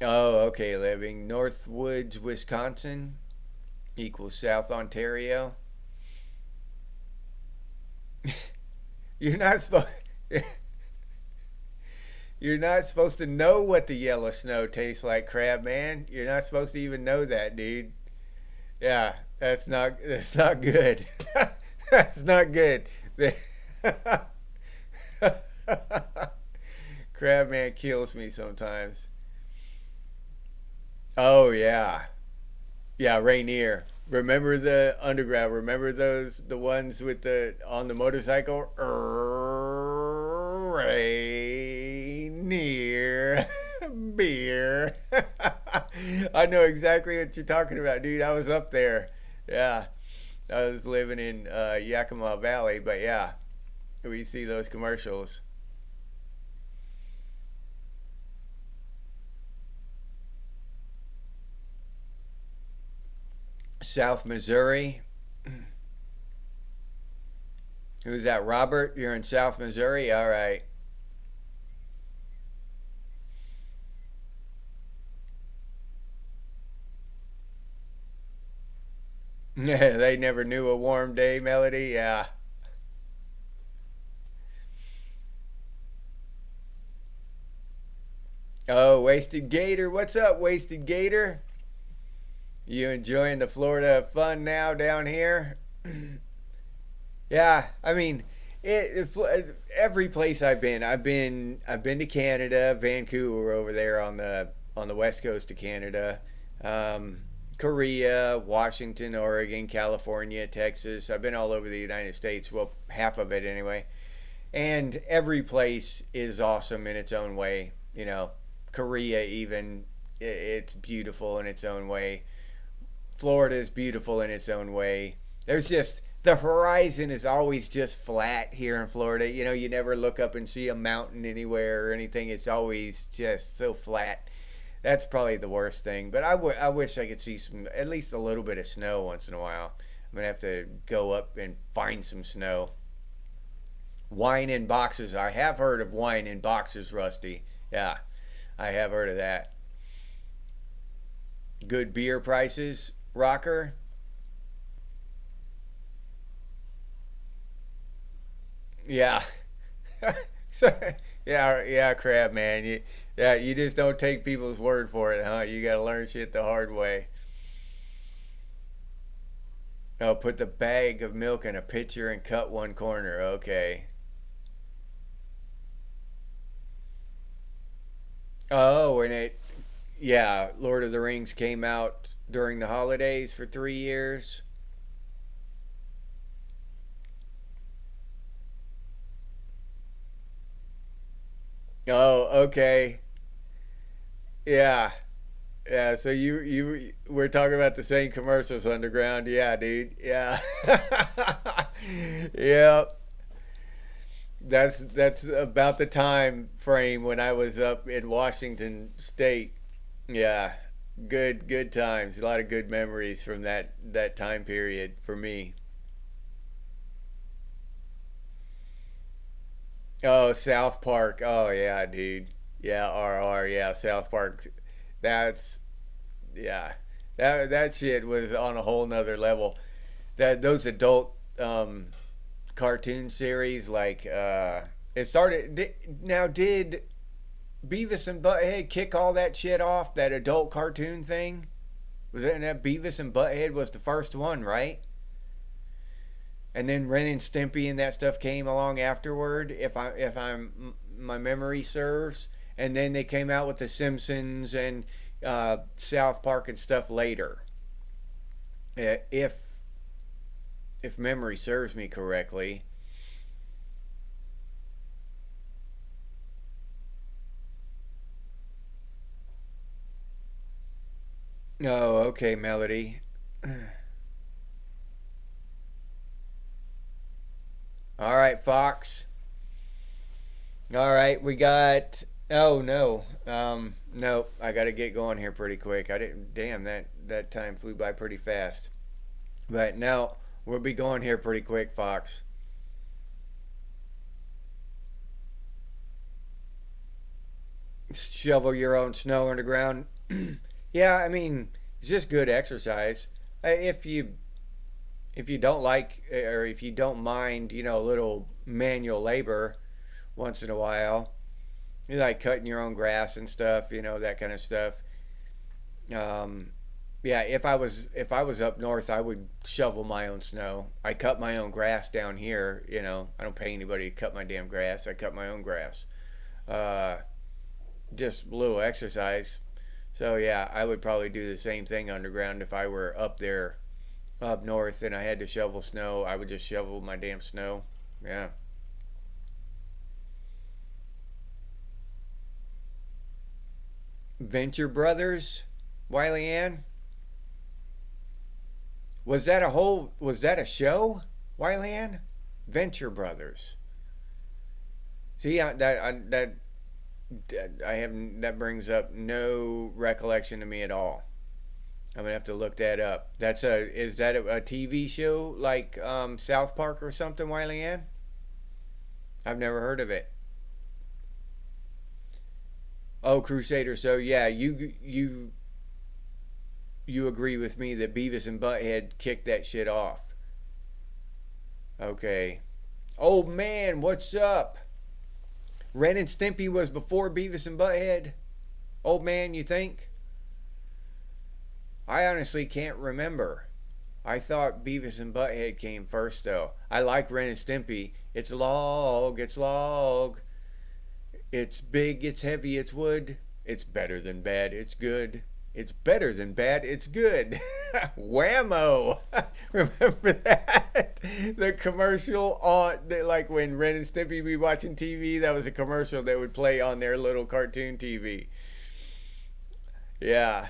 Oh, okay. Living Northwoods, Wisconsin equals South Ontario. You're not supposed. You're not supposed to know what the yellow snow tastes like, crab man. You're not supposed to even know that, dude. Yeah, that's not good. That's not good. Crab man kills me sometimes. Oh yeah. Yeah, Rainier. Remember the underground? Remember those the ones with the on the motorcycle? Rainier beer. I know exactly what you're talking about, dude. I was up there. Yeah, I was living in Yakima Valley, but yeah, we see those commercials. South Missouri. Who's that? Robert? You're in South Missouri? All right. They never knew a warm day melody. Yeah. Oh, Wasted Gator. What's up, Wasted Gator? You enjoying the Florida fun now down here? Yeah, I mean, every place I've been to Canada, Vancouver over there on the west coast of Canada, um, Korea, Washington, Oregon, California, Texas. I've been all over the United States. Well, half of it anyway. And every place is awesome in its own way. Korea even, it's beautiful in its own way. Florida is beautiful in its own way. There's just the horizon is always just flat here in Florida. You never look up and see a mountain anywhere or anything. It's always just so flat. That's probably the worst thing. But I wish I could see some, at least a little bit of snow once in a while. I'm gonna have to go up and find some snow. Wine in boxes. I have heard of wine in boxes, Rusty. Yeah, I have heard of that. Good beer prices, Rocker. Yeah. Yeah, yeah, crap, man. Yeah, you just don't take people's word for it, huh? You gotta learn shit the hard way. Oh, put the bag of milk in a pitcher and cut one corner. Okay. Oh, yeah, Lord of the Rings came out during the holidays for 3 years. Oh, okay. Yeah. Yeah, so you we're talking about the same commercials underground. Yeah, dude. Yeah. Yeah. That's about the time frame when I was up in Washington State. Yeah. Good times. A lot of good memories from that time period for me. Oh, South Park. Oh yeah, dude. Yeah, RR. Yeah, South Park. That's yeah. That shit was on a whole nother level. Those adult cartoon series like it started now did Beavis and Butthead kick all that shit off, that adult cartoon thing? Was that Beavis and Butthead was the first one, right? And then Ren and Stimpy and that stuff came along afterward, if my memory serves. And then they came out with the Simpsons and South Park and stuff later. If memory serves me correctly. Oh, okay, Melody. All right, Fox. All right, we got. Oh no. No, I got to get going here pretty quick. I didn't. Damn, that time flew by pretty fast. But now we'll be going here pretty quick, Fox. Shovel your own snow underground. Yeah, I mean, it's just good exercise. If you don't like or if you don't mind, a little manual labor once in a while, you like cutting your own grass and stuff, that kind of stuff. Um, yeah, if I was up north, I would shovel my own snow. I cut my own grass down here. I don't pay anybody to cut my damn grass. I cut my own grass. Uh, just a little exercise. So yeah, I would probably do the same thing underground if I were up there up north and I had to shovel snow. I would just shovel my damn snow. Yeah. Venture Brothers, Wiley Ann. Was that a show, Wiley Ann? Venture Brothers. See, I have that brings up no recollection to me at all. I'm gonna have to look that up. Is that a TV show like South Park or something, Wiley Ann? I've never heard of it. Oh, Crusader. So yeah, you agree with me that Beavis and Butthead kicked that shit off. Okay. Oh man, what's up? Ren and Stimpy was before Beavis and Butthead. Old man, you think? I honestly can't remember. I thought Beavis and Butthead came first, though. I like Ren and Stimpy. It's log, it's log. It's big, it's heavy, it's wood. It's better than bad, it's good. It's better than bad, it's good. Whammo! Remember that? The commercial like when Ren and Stimpy be watching TV, that was a commercial that would play on their little cartoon TV. Yeah.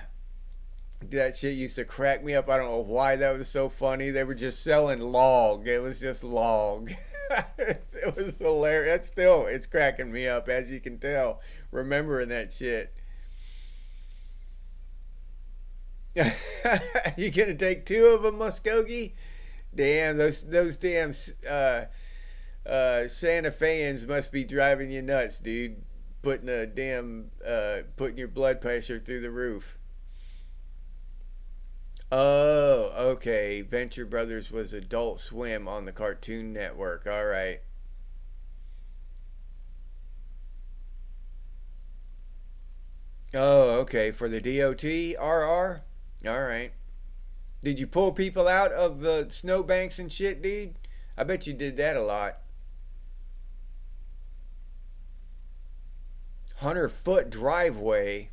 That shit used to crack me up. I don't know why that was so funny. They were just selling log. It was just log. It was hilarious. It's cracking me up, as you can tell, remembering that shit. You gonna take two of them, Muskogee? Damn, those damn Santa Feans must be driving you nuts, dude. Putting your blood pressure through the roof. Oh, okay. Venture Brothers was Adult Swim on the Cartoon Network. All right. Oh, okay. For the DOT RR. All right. Did you pull people out of the snowbanks and shit, dude? I bet you did that a lot. 100-foot driveway.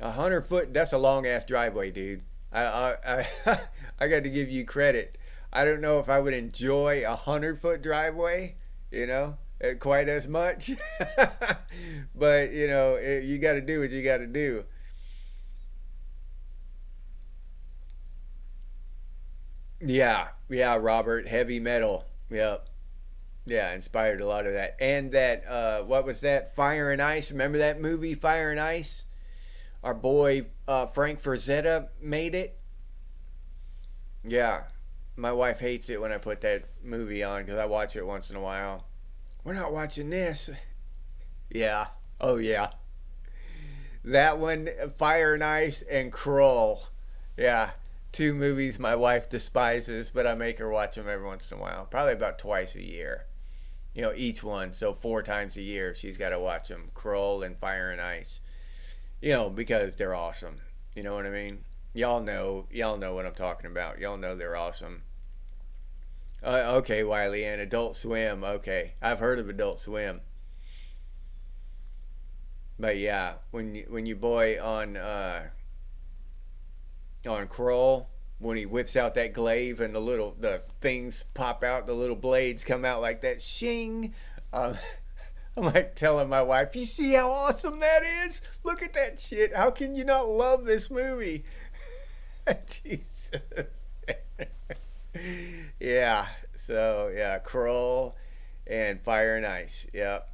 100 foot. That's a long ass driveway, dude. I got to give you credit. I don't know if I would enjoy 100-foot driveway, quite as much. But you got to do what you got to do. Yeah, yeah, Robert. Heavy metal. Yep. Yeah, inspired a lot of that. And that, what was that? Fire and Ice. Remember that movie, Fire and Ice? Our boy Frank Frazetta made it. Yeah, my wife hates it when I put that movie on because I watch it once in a while. We're not watching this. Yeah. Oh yeah. That one, Fire and Ice, and Krull. Yeah. Two movies my wife despises, but I make her watch them every once in a while. Probably about twice a year. Each one. So 4 times a year she's got to watch them. Krull and Fire and Ice. Because they're awesome. You know what I mean? Y'all know what I'm talking about. Y'all know they're awesome. Okay, Wiley, and Adult Swim. Okay, I've heard of Adult Swim, but yeah, when you boy on Kroll, when he whips out that glaive and the things pop out, the little blades come out like that, shing. Um, I'm like telling my wife, you see how awesome that is? Look at that shit. How can you not love this movie? Jesus. Yeah. So yeah, Kroll and Fire and Ice. Yep.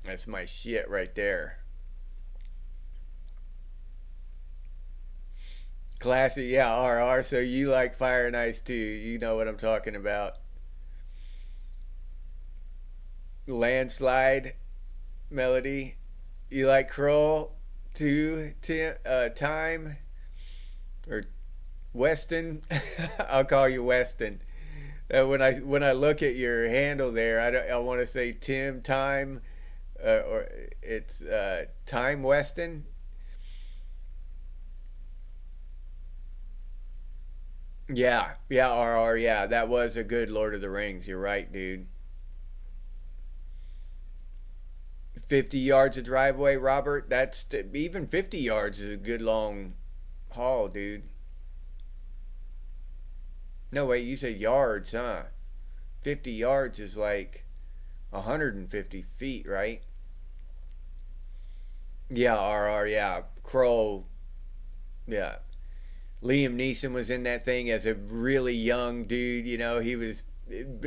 That's my shit right there. Classic, yeah, RR. So you like Fire and Ice too. You know what I'm talking about. Landslide melody. You like Kroll too, Tim? Time or Weston? I'll call you Weston. When I look at your handle there, I want to say Tim Time, or it's Time Weston. Yeah, yeah, RR. Yeah, that was a good Lord of the Rings. You're right, dude. 50 yards of driveway, Robert. Even 50 yards is a good long haul, dude. No, wait, you said yards, huh? 50 yards is like 150 feet, right? Yeah, RR, yeah. Crow, yeah. Liam Neeson was in that thing as a really young dude. He was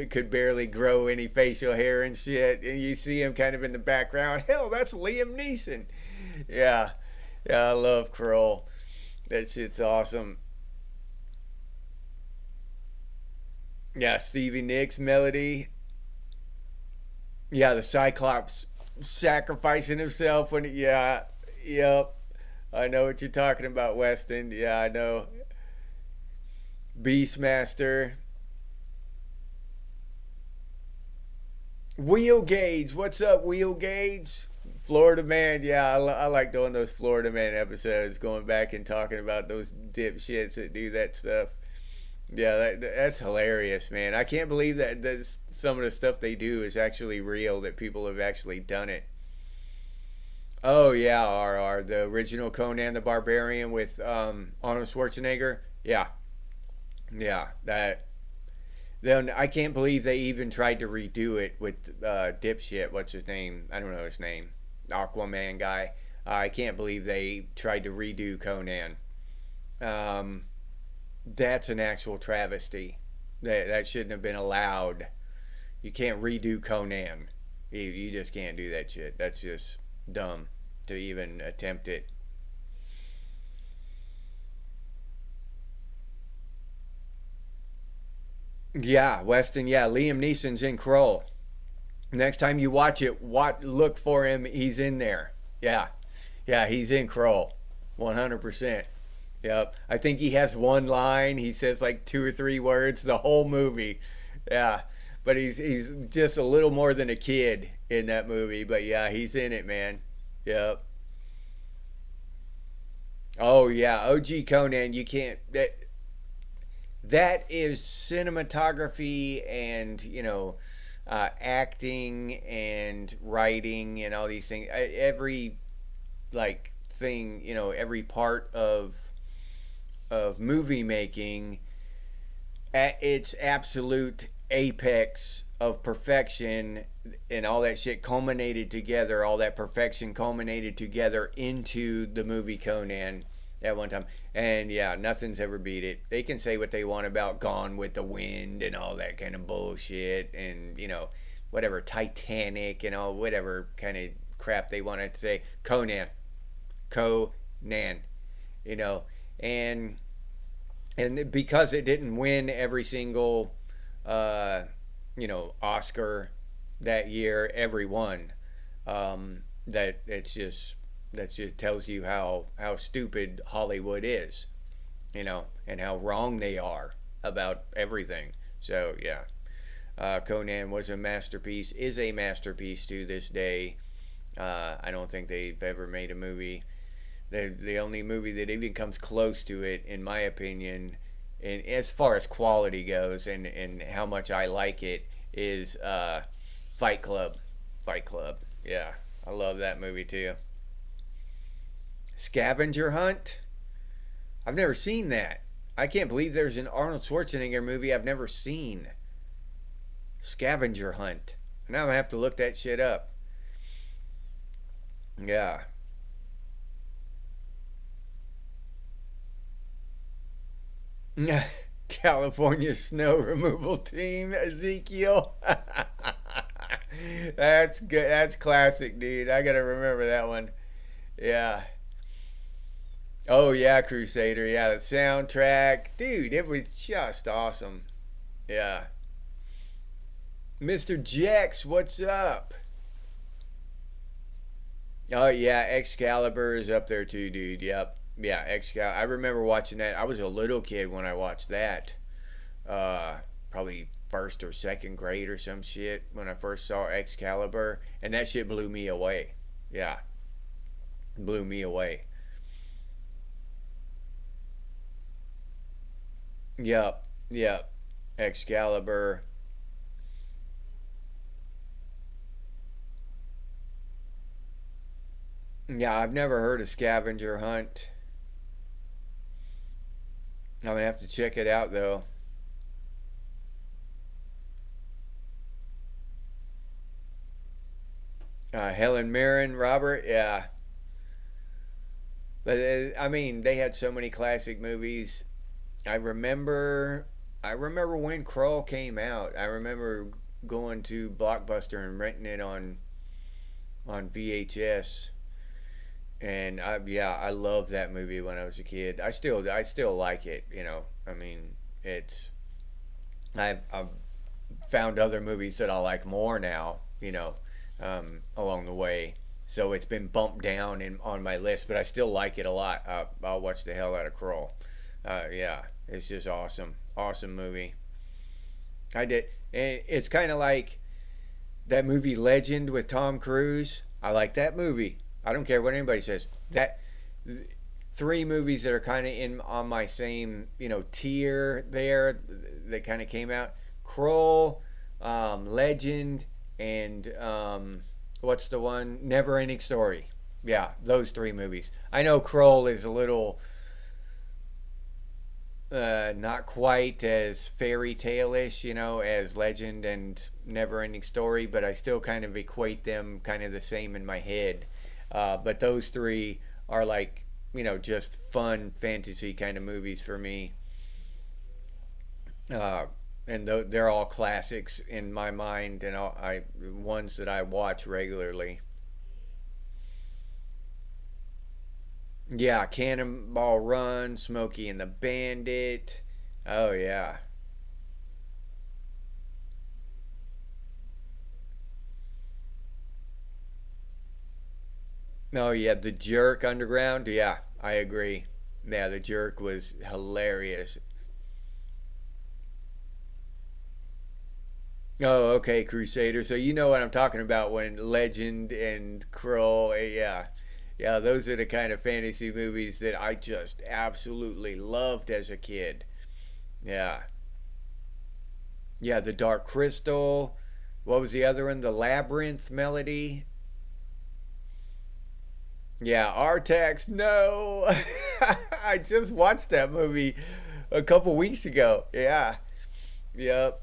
could barely grow any facial hair and shit. And you see him kind of in the background. Hell, that's Liam Neeson. Yeah, yeah. I love Kroll. That shit's awesome. Yeah, Stevie Nicks melody. Yeah, the Cyclops sacrificing himself when. Yeah, yep. I know what you're talking about, Weston. Yeah, I know. Beastmaster. Wheel Gauge. What's up, Wheel Gauge? Florida Man. Yeah, I like doing those Florida Man episodes, going back and talking about those dipshits that do that stuff. Yeah, that's hilarious, man. I can't believe that some of the stuff they do is actually real, that people have actually done it. Oh, yeah, RR. The original Conan the Barbarian with Arnold Schwarzenegger. Yeah, yeah. Then I can't believe they even tried to redo it with dipshit. What's his name? I don't know his name. Aquaman guy. I can't believe they tried to redo Conan. Um, that's an actual travesty. That shouldn't have been allowed. You can't redo Conan. You just can't do that shit. That's just dumb to even attempt it. Yeah, Weston. Yeah, Liam Neeson's in Kroll. Next time you watch it, look for him. He's in there. Yeah, yeah, he's in Kroll, 100%. Yep. I think he has one line. He says like two or three words the whole movie. Yeah, but he's just a little more than a kid in that movie. But yeah, he's in it, man. Yep. Oh yeah, OG Conan. You can't. That is cinematography and acting and writing and all these things. Every like thing, every part of movie making at its absolute apex of perfection, and all that shit culminated together, all that perfection culminated together into the movie Conan at one time. And yeah, nothing's ever beat it. They can say what they want about Gone with the Wind and all that kind of bullshit, and whatever, Titanic and all whatever kind of crap they want to say. Conan, you know, and because it didn't win every single uh, Oscar that year, every one, that it's just that just tells you how stupid Hollywood is, and how wrong they are about everything. So yeah, Conan was a masterpiece, is a masterpiece to this day. I don't think they've ever made a movie. The only movie that even comes close to it, in my opinion, and as far as quality goes, and how much I like it, is Fight Club. Fight Club. Yeah, I love that movie too. Scavenger Hunt. I've never seen that. I can't believe there's an Arnold Schwarzenegger movie I've never seen. Scavenger Hunt. Now I have to look that shit up. Yeah. California snow removal team, Ezekiel. That's good. That's classic, dude. I gotta remember that one. Yeah. Oh yeah, Crusader. Yeah, the soundtrack, dude, it was just awesome. Yeah, Mr. Jex, what's up? Oh yeah, Excalibur is up there too, dude. Yep. Yeah, Excalibur. I remember watching that. I was a little kid when I watched that. Uh, Probably first or second grade or some shit when I first saw Excalibur, and that shit blew me away. Yeah, blew me away. Yep. Yep. Excalibur. Yeah, I've never heard of Scavenger Hunt. I'm gonna have to check it out though. Helen Mirren, Robert. Yeah, but I mean, they had so many classic movies. I remember, I remember when Crawl came out. I remember going to Blockbuster and renting it on VHS. And yeah, I loved that movie when I was a kid. I still like it. I mean, it's I've found other movies that I like more now. Along the way. So it's been bumped down on my list, but I still like it a lot. I'll watch the hell out of Crawl. Yeah, it's just awesome, awesome movie. I did. It's kind of like that movie Legend with Tom Cruise. I like that movie. I don't care what anybody says. That three movies that are kind of in on my same tier there that kind of came out. Kroll, Legend, and what's the one? Never Ending Story. Yeah, those three movies. I know Kroll is a little not quite as fairy tale-ish, as Legend and Never Ending Story, but I still kind of equate them kind of the same in my head. But those three are like, just fun fantasy kind of movies for me. Uh, and they're all classics in my mind, and ones that I watch regularly. Yeah, Cannonball Run, Smokey and the Bandit. Oh yeah. Oh yeah, The Jerk Underground. Yeah, I agree. Yeah, The Jerk was hilarious. Oh, okay, Crusader. So you know what I'm talking about when Legend and Kroll. Yeah, yeah, those are the kind of fantasy movies that I just absolutely loved as a kid. Yeah, yeah, The Dark Crystal. What was the other one? The Labyrinth Melody. Yeah, Artax. No, I just watched that movie a couple weeks ago. Yeah, yep.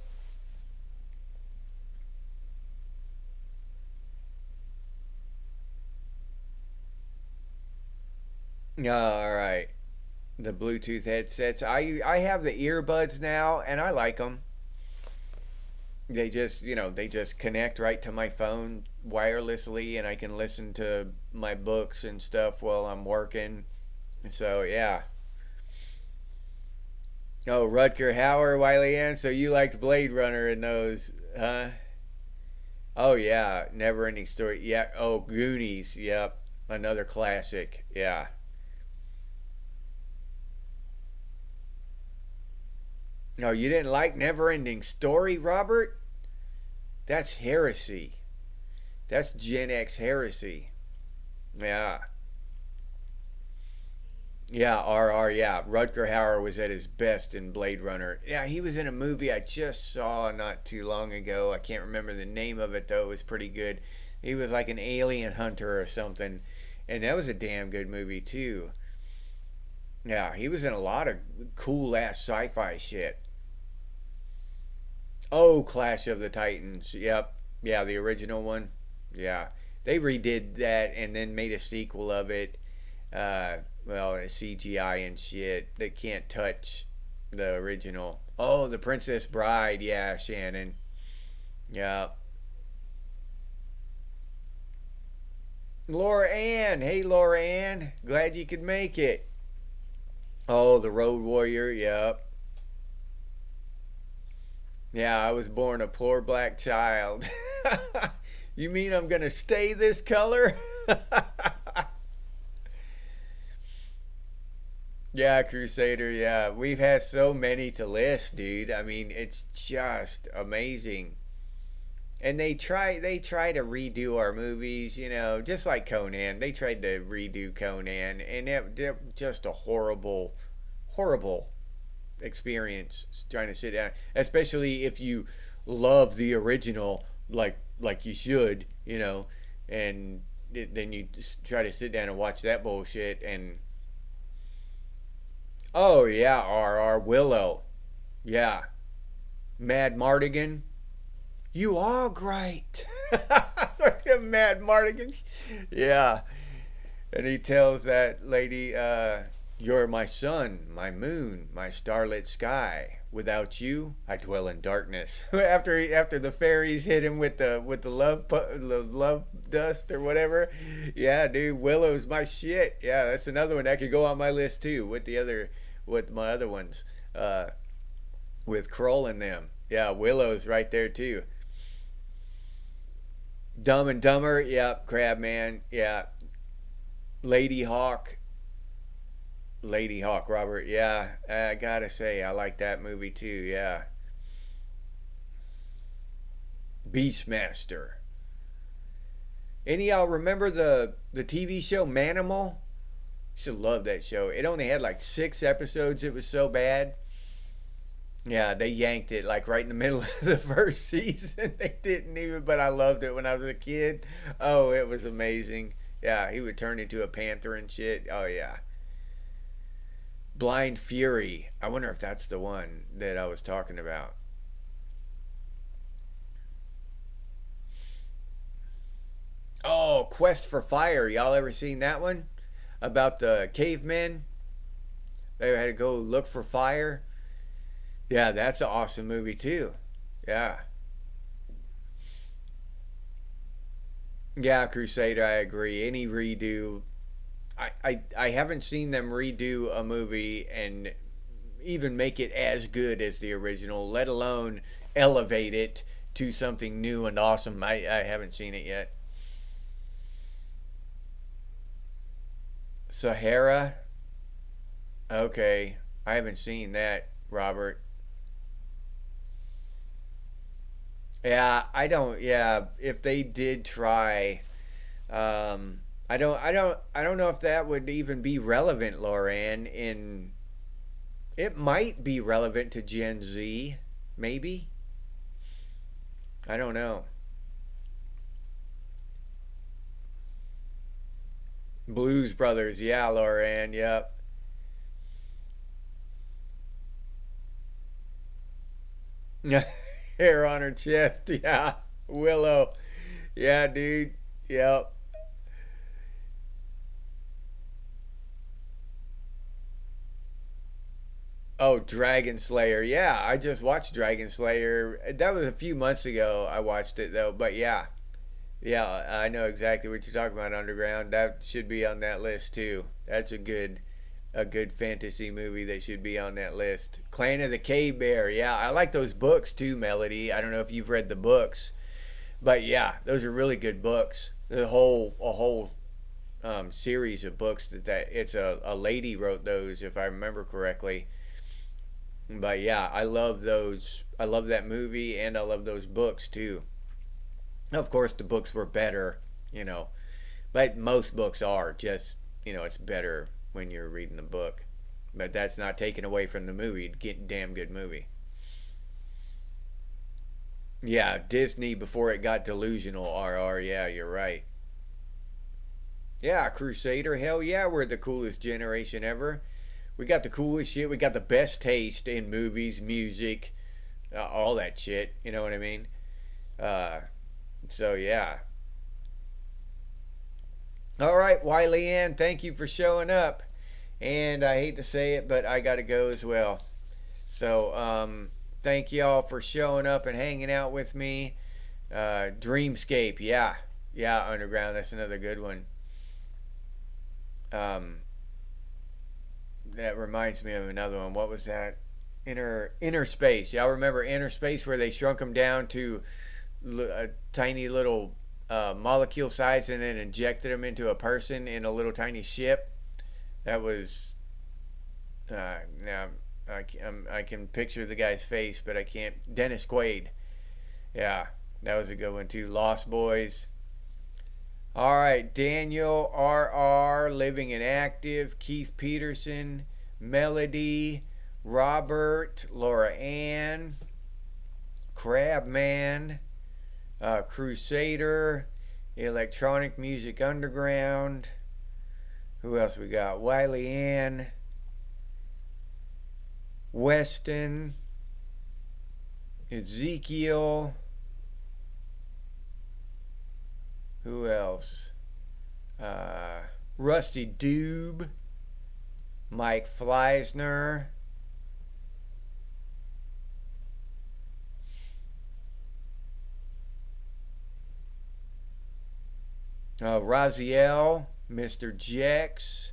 All right. The Bluetooth headsets. I have the earbuds now, and I like them. They just connect right to my phone wirelessly, and I can listen to my books and stuff while I'm working. So yeah. Oh, Rutger Hauer, Wiley Ann. So you liked Blade Runner in those, huh? Oh yeah, Never Ending Story. Yeah. Oh, Goonies. Yep, another classic. Yeah. No, you didn't like Never Ending Story, Robert? That's heresy. That's Gen X heresy. Yeah. Yeah, RR, yeah. Rutger Hauer was at his best in Blade Runner. Yeah, he was in a movie I just saw not too long ago. I can't remember the name of it, though. It was pretty good. He was like an alien hunter or something. And that was a damn good movie, too. Yeah, he was in a lot of cool ass sci fi shit. Oh, Clash of the Titans. Yep. Yeah, the original one. Yeah. They redid that and then made a sequel of it. Well, CGI and shit that can't touch the original. Oh, The Princess Bride. Yeah, Shannon. Yeah. Laura Ann. Hey, Laura Ann. Glad you could make it. Oh, the Road Warrior. Yep. Yeah, I was born a poor black child. You mean I'm gonna stay this color? Yeah, Crusader. Yeah, we've had so many to list, dude. I mean, it's just amazing. And they try to redo our movies, just like Conan. They tried to redo Conan, and it just a horrible, horrible experience trying to sit down, especially if you love the original, like you should, and then you try to sit down and watch that bullshit. And oh yeah, R Willow, yeah, Mad Mardigan. You are great. Mad Mardigan. Yeah. And he tells that lady, you're my sun, my moon, my starlit sky. Without you, I dwell in darkness. after the fairies hit him with the love dust or whatever. Yeah, dude, Willow's my shit. Yeah, that's another one that could go on my list too with my other ones. With Kroll and them. Yeah, Willow's right there too. Dumb and Dumber, yep. Crabman, yeah. Lady Hawk, Lady Hawk, Robert, yeah. I gotta say, I like that movie too, yeah. Beastmaster. Any of y'all remember the TV show Manimal? You should love that show. It only had like 6 episodes. It was so bad. Yeah, they yanked it like right in the middle of the first season. They didn't even, but I loved it when I was a kid. Oh, it was amazing. Yeah, he would turn into a panther and shit. Oh, yeah. Blind Fury. I wonder if that's the one that I was talking about. Oh, Quest for Fire. Y'all ever seen that one? About the cavemen? They had to go look for fire. Yeah, that's an awesome movie too. Yeah. Yeah, Crusader, I agree. Any redo, I haven't seen them redo a movie and even make it as good as the original, let alone elevate it to something new and awesome. I haven't seen it yet. Sahara? Okay. I haven't seen that, Robert. Yeah, I don't. Yeah, if they did try, I don't know if that would even be relevant, Loran. It might be relevant to Gen Z, maybe. I don't know. Blues Brothers, yeah, Loran, yep. Hair on her chest, yeah. Willow, yeah, dude, yep. Oh, Dragon Slayer. Yeah, I just watched Dragon Slayer. That was a few months ago. I watched it though, but yeah, yeah, I know exactly what you're talking about. Underground. That should be on that list too. That's a good fantasy movie that should be on that list. Clan of the Cave Bear. Yeah, I like those books too, Melody. I don't know if you've read the books, but yeah, those are really good books. A whole series of books that it's a lady wrote those, if I remember correctly. But yeah, I love those. I love that movie, and I love those books too. Of course, the books were better, you know, but most books are just, it's better when you're reading the book. But that's not taken away from the movie. Get damn good movie. Yeah, Disney before it got delusional. RR. Yeah, you're right. Yeah, Crusader. Hell yeah, we're the coolest generation ever. We got the coolest shit. We got the best taste in movies, music, all that shit. You know what I mean? Uh, so yeah. All right, Wiley Ann, thank you for showing up. And I hate to say it, but I got to go as well. So thank y'all for showing up and hanging out with me. Dreamscape, yeah, yeah, Underground. That's another good one. Um, that reminds me of another one. What was that? Inner Space. Y'all remember Inner Space, where they shrunk them down to a tiny little molecule size and then injected them into a person in a little tiny ship? That was now I can picture the guy's face, but I can't. Dennis Quaid. Yeah, that was a good one too. Lost Boys. All right, Daniel R.R. Living and Active, Keith Peterson, Melody, Robert, Laura Ann, Crabman, Crusader, Electronic Music Underground. Who else we got? Wiley Ann, Weston, Ezekiel. Who else? Rusty Doob, Mike Fleisner, Raziel, Mr. Jex,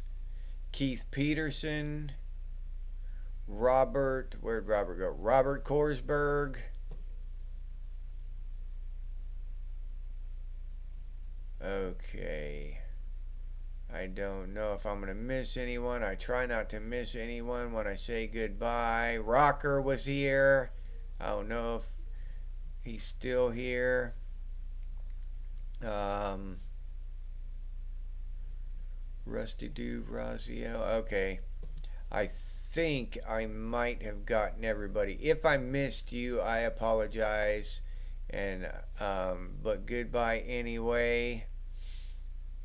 Keith Peterson, Robert, where'd Robert go? Robert Korsberg. Okay. I don't know if I'm going to miss anyone. I try not to miss anyone when I say goodbye. Rocker was here. I don't know if he's still here. Rusty Doob, Raziel. Okay. I think I might have gotten everybody. If I missed you, I apologize. And but goodbye anyway.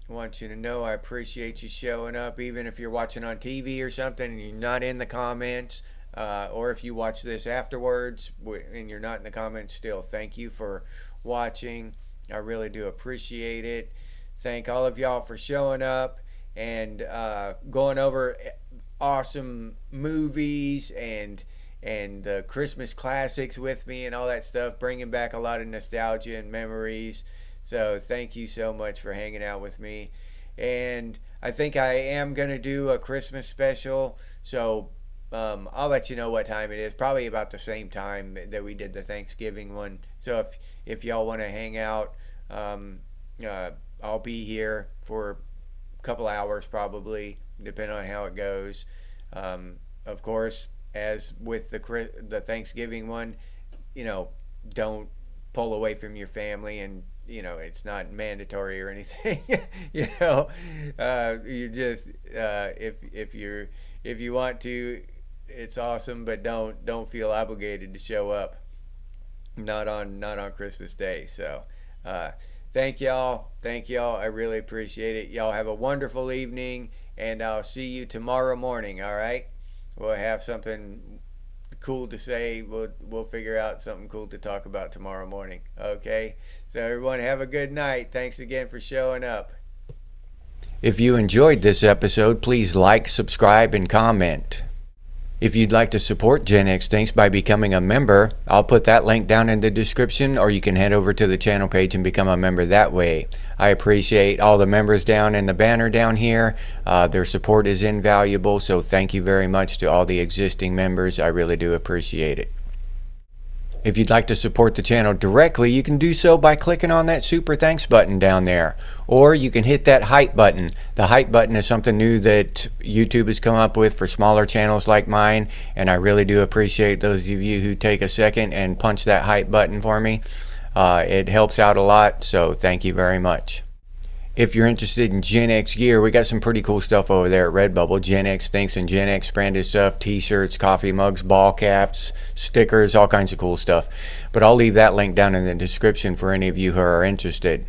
I want you to know I appreciate you showing up, even if you're watching on TV or something and you're not in the comments, or if you watch this afterwards and you're not in the comments still. Thank you for watching. I really do appreciate it. Thank all of y'all for showing up and going over awesome movies and the Christmas classics with me and all that stuff, bringing back a lot of nostalgia and memories. So thank you so much for hanging out with me. And I think I am going to do a Christmas special. So I'll let you know what time it is. Probably about the same time that we did the Thanksgiving one. So if y'all want to hang out, I'll be here for a couple hours probably, depending on how it goes. Of course, as with the Thanksgiving one, don't pull away from your family, and it's not mandatory or anything. You just if you want to, it's awesome, but don't feel obligated to show up. Not on Christmas Day. So thank y'all. I really appreciate it. Y'all have a wonderful evening, and I'll see you tomorrow morning. All right, we'll have something cool to say. We'll figure out something cool to talk about tomorrow morning. Okay, so everyone have a good night. Thanks again for showing up. If you enjoyed this episode, please like, subscribe, and comment. If you'd like to support Gen X Thinks by becoming a member, I'll put that link down in the description, or you can head over to the channel page and become a member that way. I appreciate all the members down in the banner down here. Their support is invaluable, so thank you very much to all the existing members. I really do appreciate it. If you'd like to support the channel directly, you can do so by clicking on that super thanks button down there, or you can hit that hype button. The hype button is something new that YouTube has come up with for smaller channels like mine, and I really do appreciate those of you who take a second and punch that hype button for me. It helps out a lot, so thank you very much. If you're interested in Gen X gear, we got some pretty cool stuff over there at Redbubble. Gen X Thinks and Gen X branded stuff, t-shirts, coffee mugs, ball caps, stickers, all kinds of cool stuff. But I'll leave that link down in the description for any of you who are interested.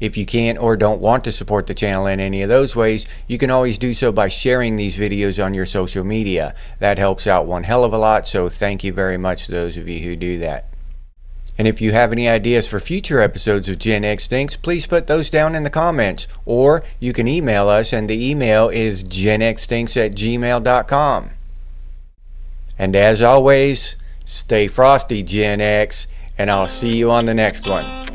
If you can't or don't want to support the channel in any of those ways, you can always do so by sharing these videos on your social media. That helps out one hell of a lot, so thank you very much to those of you who do that. And if you have any ideas for future episodes of Gen X Thinks, please put those down in the comments. Or you can email us, and the email is genxthinks@gmail.com. And as always, stay frosty, Gen X, and I'll see you on the next one.